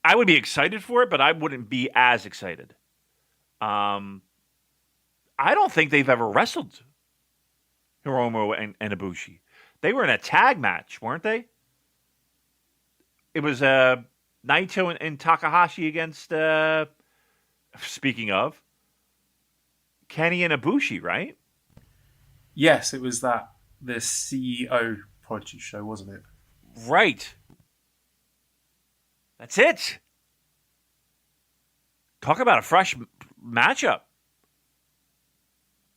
I would be excited for it, but I wouldn't be as excited. I don't think they've ever wrestled Hiromu and Ibushi. They were in a tag match, weren't they? It was Naito and Takahashi against, speaking of, Kenny and Ibushi, right? Yes, it was the CEO produce show, wasn't it? Right. That's it. Talk about a fresh matchup.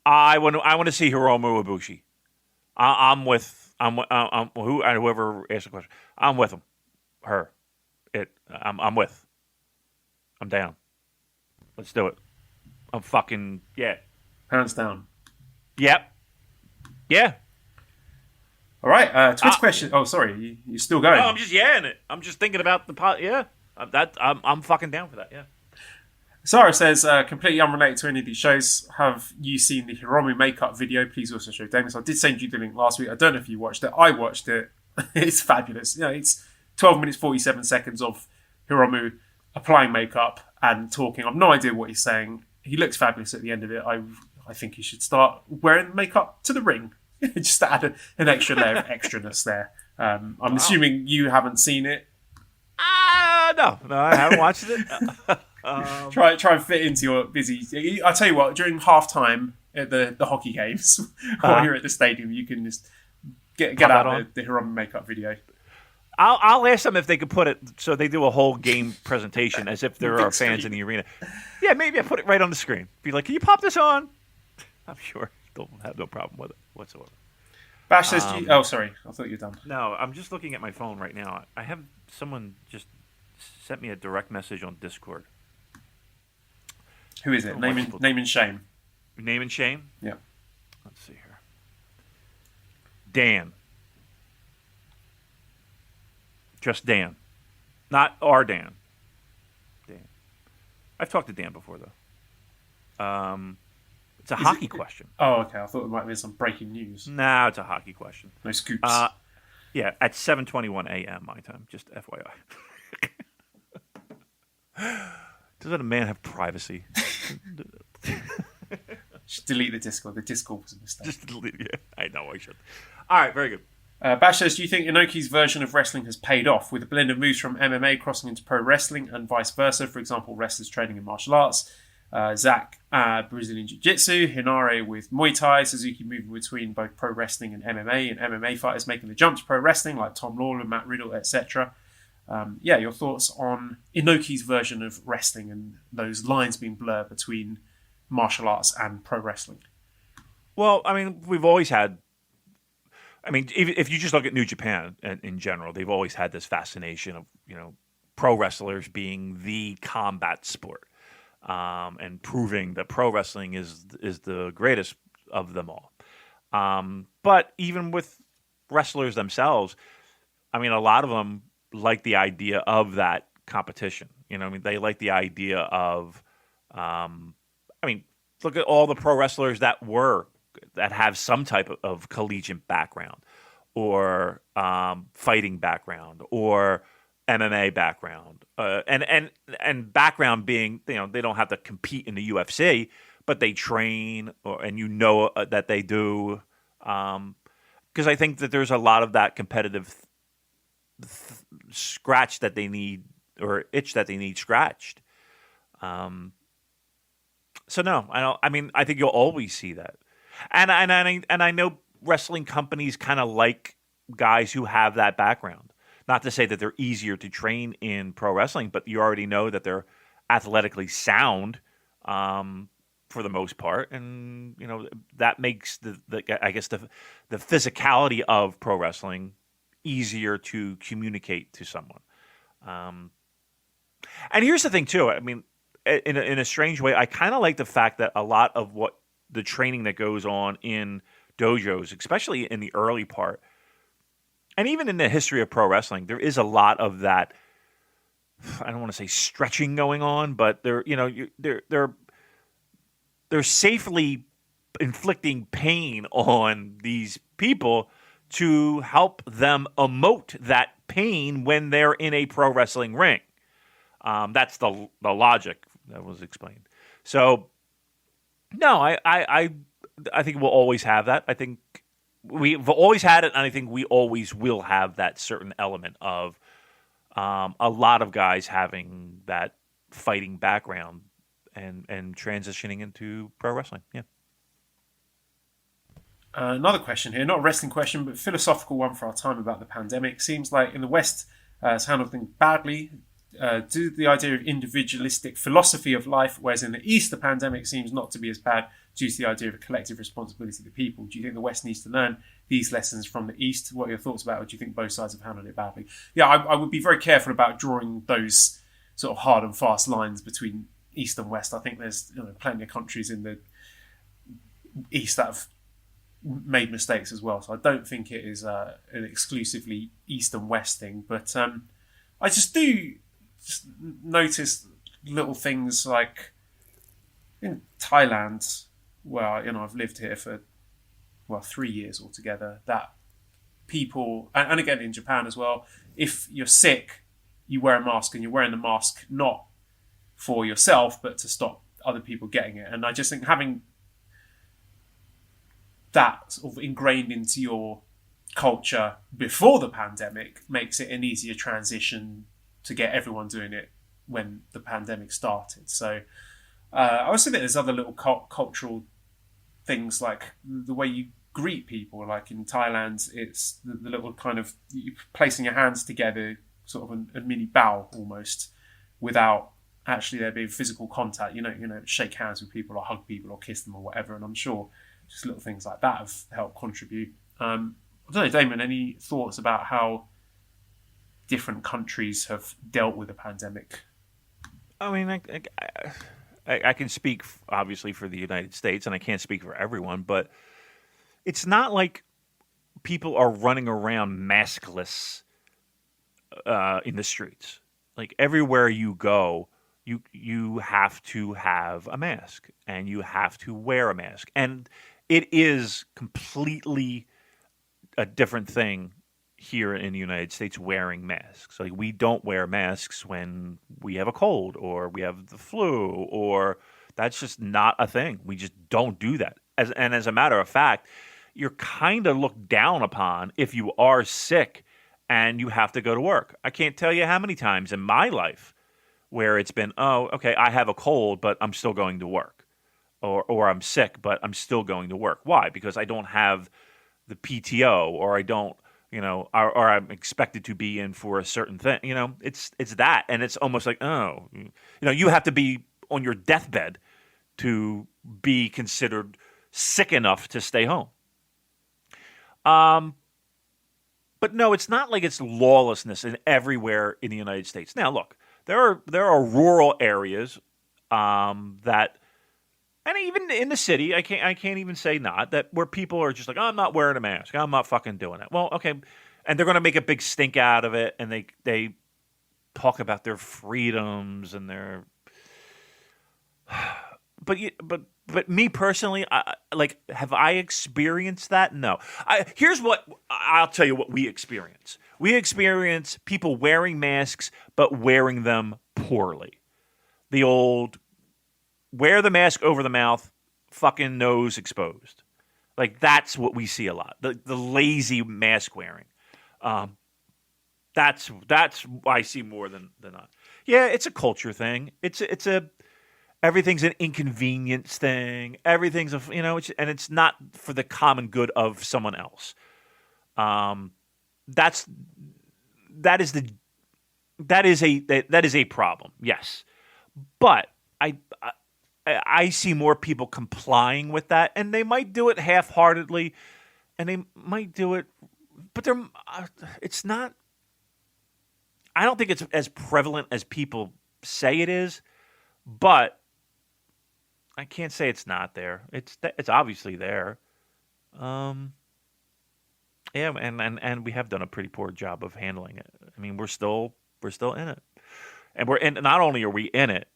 I want to see Hiromu Ibushi. Whoever asked the question. I'm with him. Her. I'm with. I'm down. Let's do it. I'm fucking Hands down. Yep. Yeah. All right. Twitch question. Oh, sorry. You're still going. No, I'm just it. I'm just thinking about the pot. Yeah. I'm fucking down for that. Yeah. Sarah says, completely unrelated to any of these shows, have you seen the Hiromu makeup video? Please also show Damon. So I did send you the link last week. I don't know if you watched it. I watched it. It's fabulous. It's 12 minutes, 47 seconds of Hiromu applying makeup and talking. I've no idea what he's saying. He looks fabulous at the end of it. I think he should start wearing makeup to the ring. Just to add an extra layer of extraness there. I'm assuming you haven't seen it. No, I haven't watched it. Try and fit into your busy. I tell you what, during halftime at the hockey games, while you're at the stadium, you can just get out the Hiromu makeup video. I'll ask them if they could put it so they do a whole game presentation as if there are fans in the arena. Yeah, maybe I put it right on the screen. Be like, can you pop this on? I'm sure they'll have no problem with it whatsoever. Bash says, oh, sorry. I thought you were done. No, I'm just looking at my phone right now. I have someone just sent me a direct message on Discord. Who is it? Name and shame. Name and shame? Yeah. Let's see here. Dan. Just Dan. Not our Dan. Dan. I've talked to Dan before, though. It's a hockey question. Oh, okay. I thought there might be some breaking news. No, it's a hockey question. No scoops. Yeah, at 7:21 a.m. my time. Just FYI. Doesn't a man have privacy? Just delete the Discord. The Discord was a mistake. Just delete. Yeah, I know I should. All right, very good. Bash says, do you think Inoki's version of wrestling has paid off with a blend of moves from MMA crossing into pro wrestling and vice versa? For example, wrestlers training in martial arts, Zach Brazilian Jiu-Jitsu, Hinare with Muay Thai, Suzuki moving between both pro wrestling and MMA, and MMA fighters making the jump to pro wrestling like Tom Lawler, Matt Riddle, etc. Your thoughts on Inoki's version of wrestling and those lines being blurred between martial arts and pro wrestling? Well, I mean, we've always had. I mean, if you just look at New Japan in general, they've always had this fascination of pro wrestlers being the combat sport, and proving that pro wrestling is the greatest of them all. But even with wrestlers themselves, I mean, a lot of them like the idea of that competition. I mean, they like the idea of. I mean, look at all the pro wrestlers that have some type of collegiate background or fighting background or MMA background. And background being, they don't have to compete in the UFC, but they train and that they do. Because I think that there's a lot of that competitive scratch that they need or itch that they need scratched. So no, I don't. I mean, I think you'll always see that. And I know wrestling companies kind of like guys who have that background. Not to say that they're easier to train in pro wrestling, but you already know that they're athletically sound for the most part, and that makes the physicality of pro wrestling easier to communicate to someone. And here's the thing too. I mean, in a strange way, I kind of like the fact that a lot of what the training that goes on in dojos, especially in the early part, and even in the history of pro wrestling, there is a lot of that. I don't want to say stretching going on, but they're safely inflicting pain on these people to help them emote that pain when they're in a pro wrestling ring. That's the logic that was explained. So. No, I think we'll always have that. I think we've always had it, and I think we always will have that certain element of a lot of guys having that fighting background and transitioning into pro wrestling. Yeah. Another question here, not a wrestling question, but philosophical one for our time about the pandemic. Seems like in the West, it's handled things badly. Due to the idea of individualistic philosophy of life, whereas in the East, the pandemic seems not to be as bad due to the idea of a collective responsibility of the people. Do you think the West needs to learn these lessons from the East? What are your thoughts about it? Or do you think both sides have handled it badly? Yeah, I would be very careful about drawing those sort of hard and fast lines between East and West. I think there's plenty of countries in the East that have made mistakes as well. So I don't think it is an exclusively East and West thing. But I just notice little things like in Thailand, where I've lived here for 3 years altogether, that people, and again in Japan as well, if you're sick, you wear a mask, and you're wearing the mask not for yourself but to stop other people getting it. And I just think having that sort of ingrained into your culture before the pandemic makes it an easier transition to get everyone doing it when the pandemic started. So I also think there's other little cultural things, like the way you greet people. Like in Thailand, it's the little kind of you placing your hands together, sort of a mini bow almost, without actually there being physical contact. Shake hands with people or hug people or kiss them or whatever. And I'm sure just little things like that have helped contribute. I don't know, Damon, any thoughts about how different countries have dealt with the pandemic? I mean, I can speak obviously for the United States, and I can't speak for everyone, but it's not like people are running around maskless in the streets. Like everywhere you go, you have to have a mask and you have to wear a mask, and it is completely a different thing here in the United States wearing masks. Like we don't wear masks when we have a cold or we have the flu, or that's just not a thing. We just don't do that. As a matter of fact, you're kind of looked down upon if you are sick and you have to go to work. I can't tell you how many times in my life where it's been, oh, okay, I have a cold, but I'm still going to work. Or I'm sick, but I'm still going to work. Why? Because I don't have the PTO, or I don't, or I'm expected to be in for a certain thing. It's that, and it's almost like, oh, you have to be on your deathbed to be considered sick enough to stay home. But no, it's not like it's lawlessness in everywhere in the United States. Now, look, there are rural areas that. And even in the city, I can't even say not, that where people are just like, oh, I'm not wearing a mask. I'm not fucking doing it. Well, okay. And they're going to make a big stink out of it. And they talk about their freedoms and their. But me personally, have I experienced that? No. Here's what I'll tell you what we experience. We experience people wearing masks, but wearing them poorly. The old wear the mask over the mouth, fucking nose exposed. Like, that's what we see a lot. The lazy mask wearing. That's I see more than not. Yeah, it's a culture thing. It's everything's an inconvenience thing. Everything's and it's not for the common good of someone else. That is a problem. Yes, but I see more people complying with that, and they might do it half-heartedly, and they might do it, but it's not. I don't think it's as prevalent as people say it is, but I can't say it's not there. It's obviously there. Yeah, and we have done a pretty poor job of handling it. I mean, we're still in it, and not only are we in it,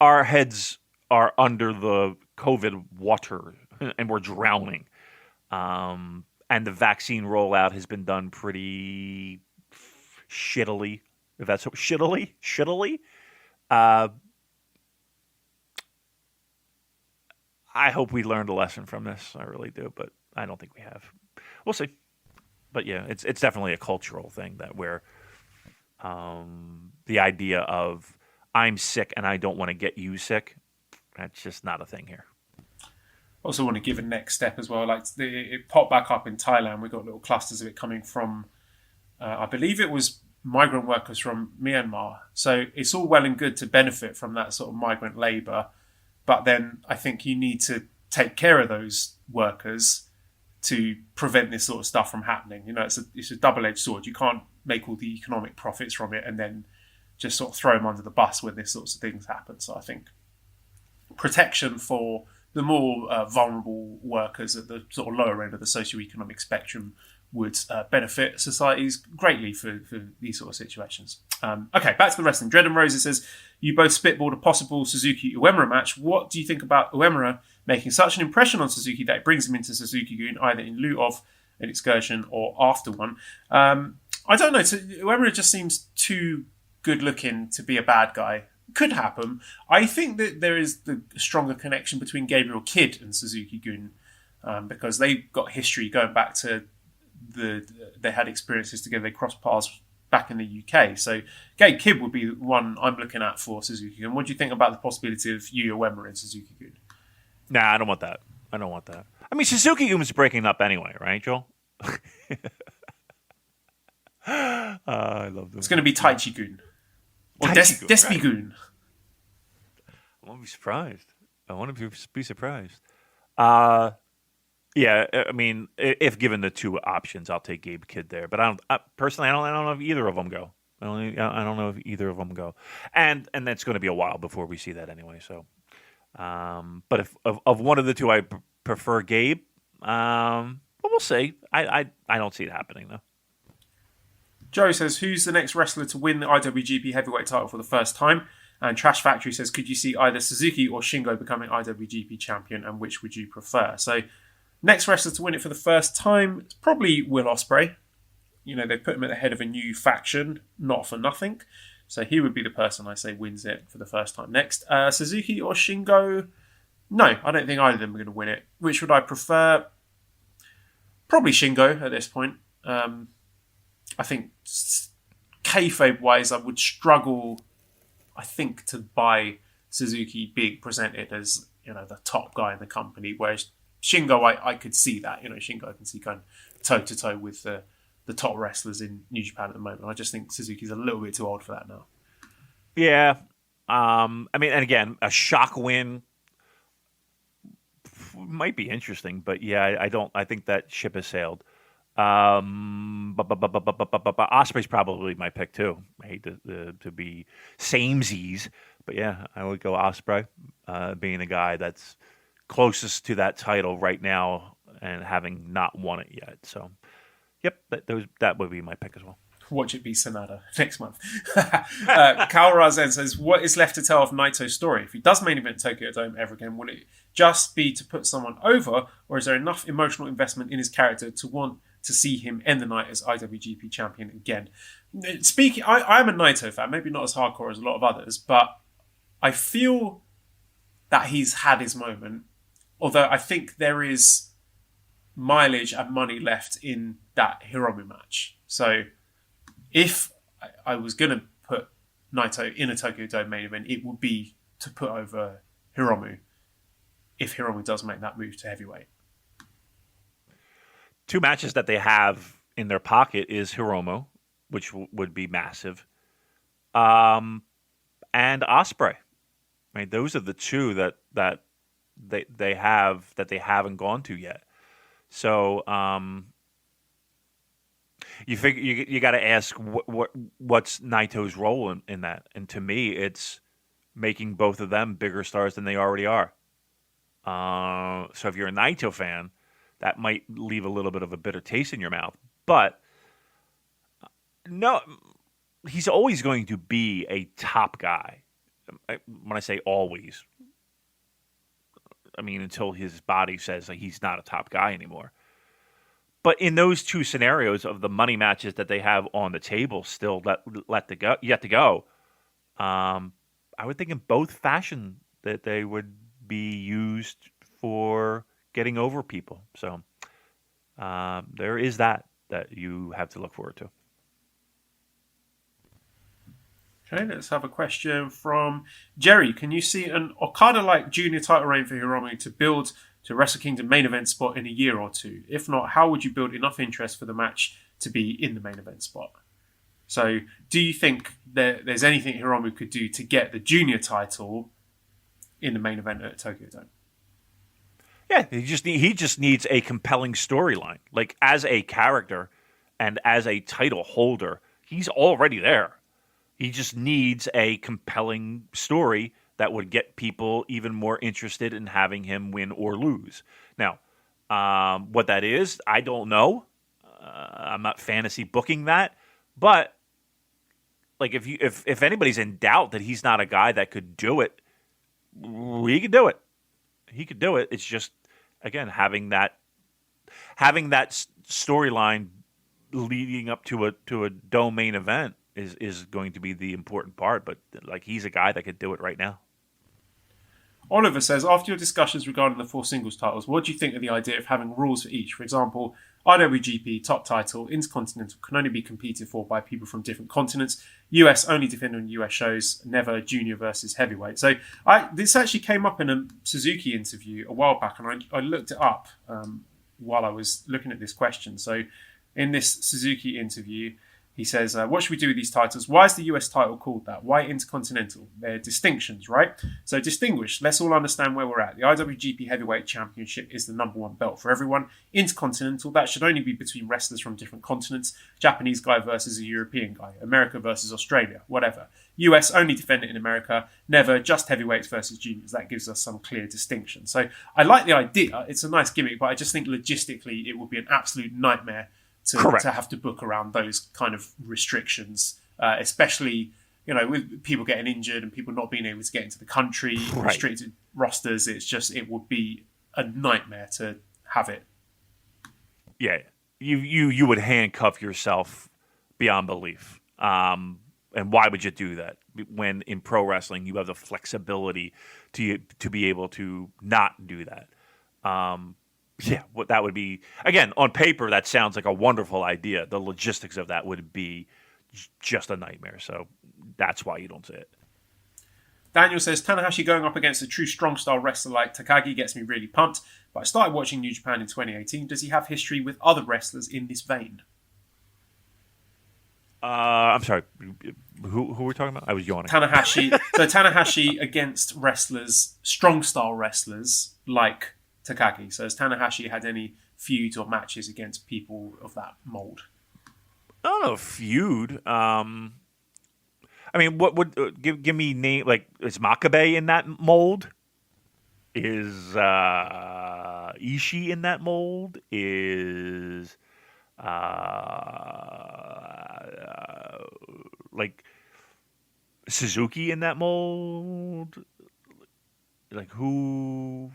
our heads are under the COVID water, and we're drowning. And the vaccine rollout has been done pretty shittily. If that's shittily. I hope we learned a lesson from this. I really do, but I don't think we have. We'll see. But yeah, it's definitely a cultural thing that where the idea of I'm sick and I don't want to get you sick, that's just not a thing here. Also want to give a next step as well. Like it popped back up in Thailand. We got little clusters of it coming from, I believe it was migrant workers from Myanmar. So it's all well and good to benefit from that sort of migrant labour. But then I think you need to take care of those workers to prevent this sort of stuff from happening. It's a double-edged sword. You can't make all the economic profits from it and then just sort of throw them under the bus when these sorts of things happen. So I think protection for the more vulnerable workers at the sort of lower end of the socioeconomic spectrum would benefit societies greatly for these sort of situations. Okay, back to the wrestling. Dread and Rosa says, you both spitballed a possible Suzuki-Uemura match. What do you think about Uemura making such an impression on Suzuki that it brings him into Suzuki-gun, either in lieu of an excursion or after one? I don't know. Uemura just seems too good-looking to be a bad guy. Could happen. I think that there is the stronger connection between Gabriel Kidd and Suzuki-gun because they've got history going back to they had experiences together. They crossed paths back in the UK. So Gabe Kidd would be the one I'm looking at for Suzuki-gun. What do you think about the possibility of Yuya Uemura in Suzuki-gun? Nah, I don't want that. I mean, Suzuki-gun was breaking up anyway, right, Joel? I love this. It's going to be Taichi-gun. Or Despi-gun. I want to be surprised. Yeah, I mean, if given the two options, I'll take Gabe Kidd there. But I don't know if either of them go. I don't know if either of them go, and that's going to be a while before we see that anyway. So, but if of one of the two, I prefer Gabe. But we'll see. I don't see it happening though. Joe says, who's the next wrestler to win the IWGP Heavyweight title for the first time? And Trash Factory says, could you see either Suzuki or Shingo becoming IWGP champion, and which would you prefer? So, next wrestler to win it for the first time, it's probably Will Ospreay. You know, they put him at the head of a new faction, not for nothing. So he would be the person I say wins it for the first time next. Suzuki or Shingo? No, I don't think either of them are going to win it. Which would I prefer? Probably Shingo at this point. I think kayfabe-wise, I would struggle, I think, to buy Suzuki being presented as, you know, the top guy in the company. Whereas Shingo, I could see that. You know, Shingo I can see going toe-to-toe with the top wrestlers in New Japan at the moment. I just think Suzuki's a little bit too old for that now. Yeah. I mean, and again, a shock win might be interesting, but yeah, I think that ship has sailed. Osprey's probably my pick too. I hate to be samesies, but yeah, I would go Osprey, being the guy that's closest to that title right now and having not won it yet. So, yep, that would be my pick as well. Watch it be Sonata next month. Kyle Razen says, what is left to tell of Naito's story? If he does main event Tokyo Dome ever again, will it just be to put someone over, or is there enough emotional investment in his character to want to see him end the night as IWGP champion again? Speaking, I'm a Naito fan, maybe not as hardcore as a lot of others, but I feel that he's had his moment, although I think there is mileage and money left in that Hiromu match. So if I was going to put Naito in a Tokyo Dome main event, it would be to put over Hiromu if Hiromu does make that move to heavyweight. Two matches that they have in their pocket is Hiromu, which would be massive, and Ospreay. Right, those are the two that they have that they haven't gone to yet. So you figure you got to ask what's Naito's role in that, and to me, it's making both of them bigger stars than they already are. So if you're a Naito fan, that might leave a little bit of a bitter taste in your mouth. But no, he's always going to be a top guy. When I say always, I mean until his body says that he's not a top guy anymore. But in those two scenarios of the money matches that they have on the table still yet to go, I would think in both fashion that they would be used for getting over people. So there is that you have to look forward to. Okay, let's have a question from Jerry. Can you see an Okada-like junior title reign for Hiromu to build to Wrestle Kingdom main event spot in a year or two? If not, how would you build enough interest for the match to be in the main event spot? So, do you think there's anything Hiromu could do to get the junior title in the main event at Tokyo Dome? Yeah, he just needs a compelling storyline. Like, as a character and as a title holder, he's already there. He just needs a compelling story that would get people even more interested in having him win or lose. Now, what that is, I don't know. I'm not fantasy booking that, but like if anybody's in doubt that he's not a guy that could do it, he could do it. He could do it. It's just again having that storyline leading up to a Dome main event is going to be the important part. But like he's a guy that could do it right now. Oliver says, after your discussions regarding the 4 singles titles, what do you think of the idea of having rules for each? For example, IWGP top title, Intercontinental can only be competed for by people from different continents. US only defended on US shows, never junior versus heavyweight. So this actually came up in a Suzuki interview a while back, and I looked it up while I was looking at this question. So in this Suzuki interview, he says, what should we do with these titles? Why is the US title called that? Why Intercontinental? They're distinctions, right? So distinguished. Let's all understand where we're at. The IWGP Heavyweight Championship is the #1 belt for everyone. Intercontinental, that should only be between wrestlers from different continents. Japanese guy versus a European guy. America versus Australia, whatever. US only defend it in America. Never just heavyweights versus juniors. That gives us some clear distinction. So I like the idea. It's a nice gimmick, but I just think logistically it would be an absolute nightmare to have to book around those kind of restrictions, especially with people getting injured and people not being able to get into the country, restricted rosters. It would be a nightmare to have it. Yeah, you would handcuff yourself beyond belief. And why would you do that when in pro wrestling you have the flexibility to be able to not do that? What that would be, again, on paper, that sounds like a wonderful idea. The logistics of that would be just a nightmare. So that's why you don't say it. Daniel says, Tanahashi going up against a true strong-style wrestler like Takagi gets me really pumped, but I started watching New Japan in 2018. Does he have history with other wrestlers in this vein? I'm sorry. Who were we talking about? I was yawning. Tanahashi. So Tanahashi against wrestlers, strong-style wrestlers like Takagi. So has Tanahashi had any feuds or matches against people of that mold? I don't know, feud. I mean, what would give me name? Like, is Makabe in that mold? Is Ishii in that mold? Is like Suzuki in that mold? Like who?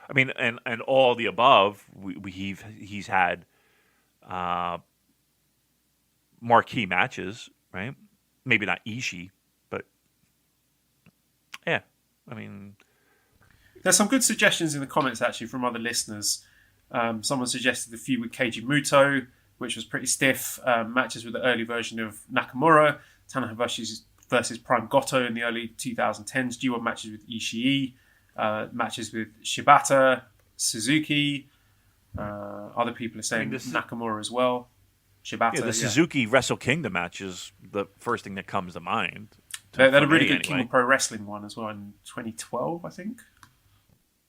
I mean, and all the above. He's had marquee matches, right? Maybe not Ishii, but yeah. I mean, there's some good suggestions in the comments actually from other listeners. Someone suggested the feud with Keiji Muto, which was pretty stiff. Matches with the early version of Nakamura, Tanahashi versus Prime Goto in the early 2010s, G1 matches with Ishii, matches with Shibata, Suzuki. Other people are saying Nakamura as well. Shibata. Yeah, the Suzuki Wrestle Kingdom match is the first thing that comes to mind. They had a really good King of Pro Wrestling one as well in 2012, I think.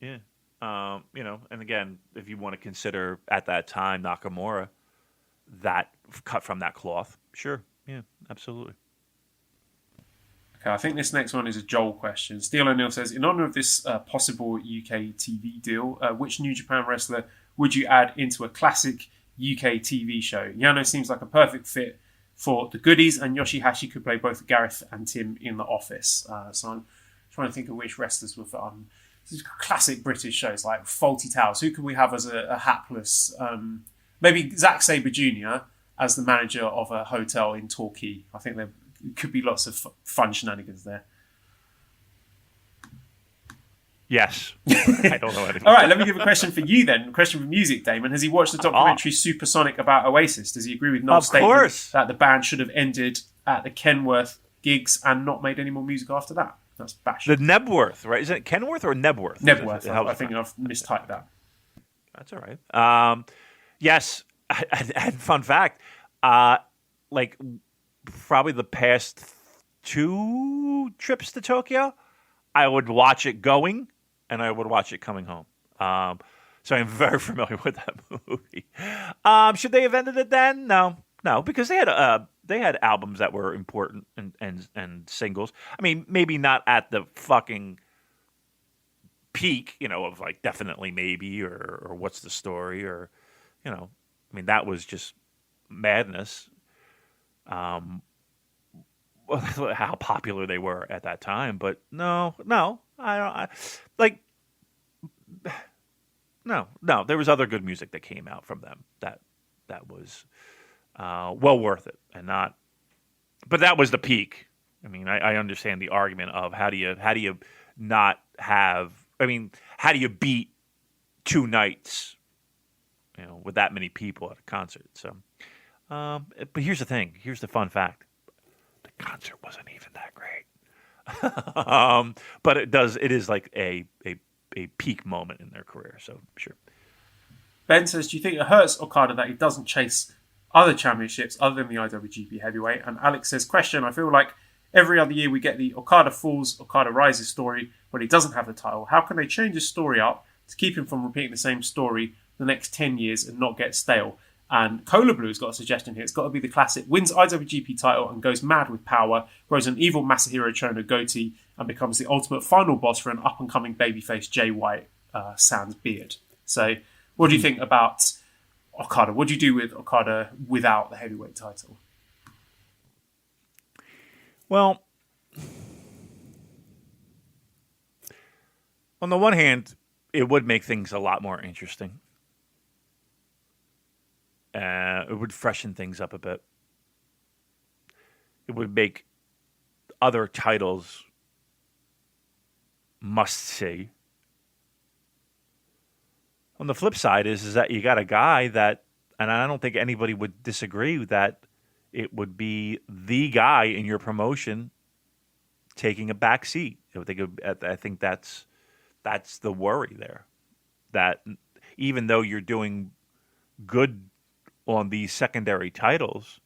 Yeah. And again, if you want to consider at that time Nakamura, that cut from that cloth, sure. Yeah, absolutely. Okay, I think this next one is a Joel question. Steel O'Neill says, in honor of this possible UK TV deal, which New Japan wrestler would you add into a classic UK TV show? Yano seems like a perfect fit for the goodies, and Yoshihashi could play both Gareth and Tim in The Office. So I'm trying to think of which wrestlers would fit on. Classic British shows like Faulty Towers. Who can we have as a hapless... maybe Zack Sabre Jr. as the manager of a hotel in Torquay. I think there could be lots of fun shenanigans there. Yes. I don't know anything. All right, let me give a question for you then. A question for music, Damon. Has he watched the documentary Supersonic about Oasis? Does he agree with Noel's statement that the band should have ended at the Kenworth gigs and not made any more music after that? That's bash. The Nebworth, right? Is it Kenworth or Nebworth? Nebworth. I think I've mistyped that. That's all right. Yes. And fun fact, like probably the past 2 trips to Tokyo, I would watch it going and I would watch it coming home. So I'm very familiar with that movie. Should they have ended it then? No, because they had albums that were important and singles. I mean, maybe not at the fucking peak, of like Definitely Maybe or What's the Story or, I mean, that was just madness. How popular they were at that time, but no, I don't there was other good music that came out from them that was well worth it, but that was the peak. I mean, I understand the argument of how do you not have, I mean, how do you beat 2 nights, with that many people at a concert? So, but here's the thing. Here's the fun fact. The concert wasn't even that great. But it is like a peak moment in their career. So, sure. Ben says, do you think it hurts Okada that he doesn't chase other championships other than the IWGP Heavyweight? And Alex says, question, I feel like every other year we get the Okada Falls, Okada Rises story when he doesn't have the title. How can they change his story up to keep him from repeating the same story the next 10 years and not get stale? And Cola Blue's got a suggestion here. It's got to be the classic. Wins IWGP title and goes mad with power, grows an evil Masahiro Chono goatee, and becomes the ultimate final boss for an up-and-coming babyface Jay White sans beard. So what do you think about Okada? What do you do with Okada without the heavyweight title? Well, on the one hand, it would make things a lot more interesting. It would freshen things up a bit. It would make other titles must-see. On the flip side is that you got a guy that, and I don't think anybody would disagree that it would be the guy in your promotion taking a back seat. I think that's the worry there. That even though you're doing good on these secondary titles,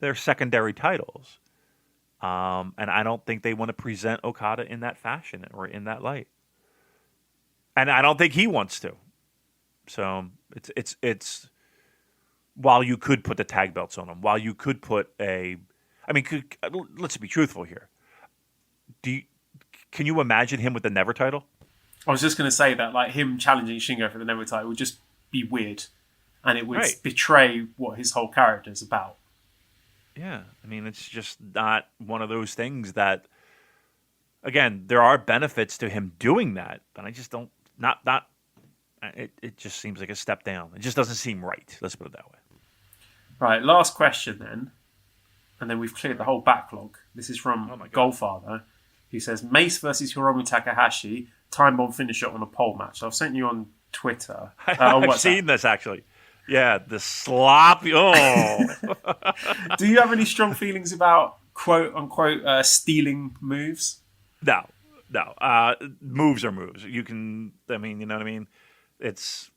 they're secondary titles. And I don't think they want to present Okada in that fashion or in that light. And I don't think he wants to. So it's while you could put the tag belts on him, while you could put let's be truthful here. Can you imagine him with the Never title? I was just going to say that, like, him challenging Shingo for the Never title would just be weird, and it would betray what his whole character is about. Yeah, I mean, it's just not one of those things that. Again, there are benefits to him doing that, but I just don't. It just seems like a step down. It just doesn't seem right. Let's put it that way. Right, last question then, and then we've cleared the whole backlog. This is from Goldfather, who says Mace versus Hiromu Takahashi, time bomb finisher on a pole match. So I've sent you on Twitter. I've seen this actually. Yeah, the sloppy. Oh. Do you have any strong feelings about quote unquote stealing moves? No. Moves are moves. You can. I mean, you know what I mean. That's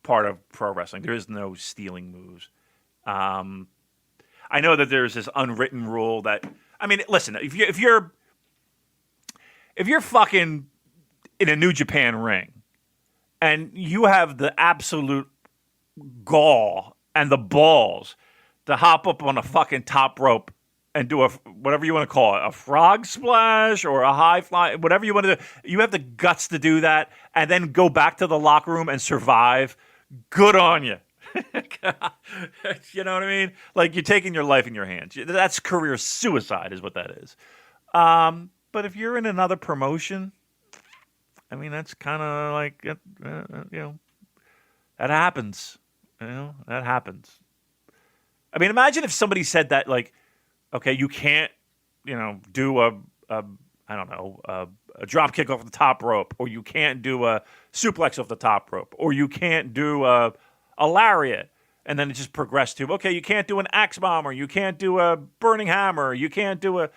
part of pro wrestling. There is no stealing moves. I know that there's this unwritten rule that. I mean, listen. If you're fucking in a New Japan ring, and you have the absolute gall and the balls to hop up on a fucking top rope and do whatever you want to call it, a frog splash or a high fly, whatever you want to do. You have the guts to do that and then go back to the locker room and survive. Good on you. You know what I mean? Like, you're taking your life in your hands. That's career suicide is what that is. But if you're in another promotion, I mean, that's kind of like, that happens. That happens. I mean, imagine if somebody said that, like, okay, you can't, do a drop kick off the top rope, or you can't do a suplex off the top rope, or you can't do a lariat, and then it just progressed to, okay, you can't do an axe bomb, or you can't do a burning hammer, or you can't do I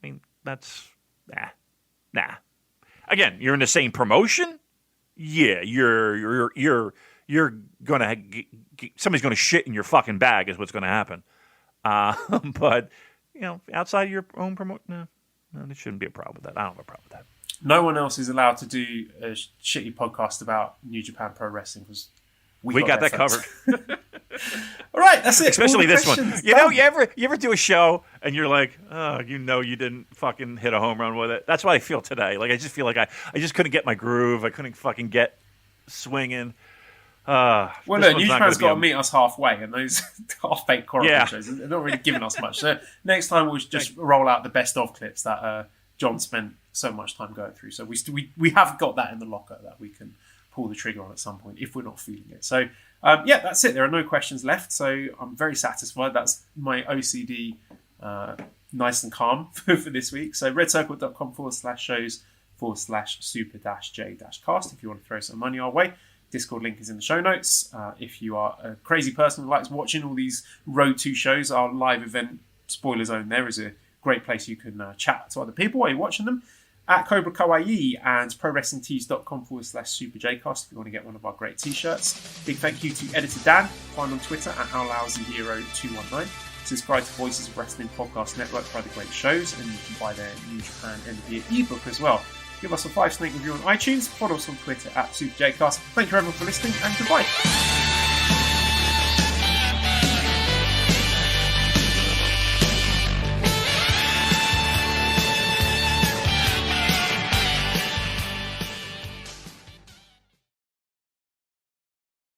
mean, that's, nah. Again, you're in the same promotion? Yeah, you're gonna, somebody's gonna shit in your fucking bag is what's gonna happen. But, outside your own promotion, no, there shouldn't be a problem with that. I don't have a problem with that. No one else is allowed to do a shitty podcast about New Japan Pro Wrestling because we got that covered. All right, that's it. Especially this one. You ever do a show and you're like, oh, you didn't fucking hit a home run with it. That's what I feel today. Like, I just feel like I just couldn't get my groove. I couldn't fucking get swinging. Well, look, New Japan's got to meet us halfway, and those half-baked Korakuen shows, they're not really giving us much. So next time we'll just roll out the best of clips that John spent so much time going through. So we have got that in the locker that we can pull the trigger on at some point if we're not feeling it. So that's it. There are no questions left, so I'm very satisfied. That's my OCD nice and calm for this week. So redcircle.com/shows/super-j-cast if you want to throw some money our way. Discord link is in the show notes. If you are a crazy person who likes watching all these Road 2 shows, our live event spoiler zone there is a great place you can chat to other people while you're watching them. At Cobra Kawaii and ProWrestlingTees.com/SuperJcast if you want to get one of our great t-shirts. Big thank you to editor Dan. Find on Twitter at OurLousyHero219. Subscribe to Voices of Wrestling Podcast Network for other great shows, and you can buy their New Japan NBA ebook as well. Give us a 5-snake review on iTunes. Follow us on Twitter at SuperJcast. Thank you everyone for listening, and goodbye.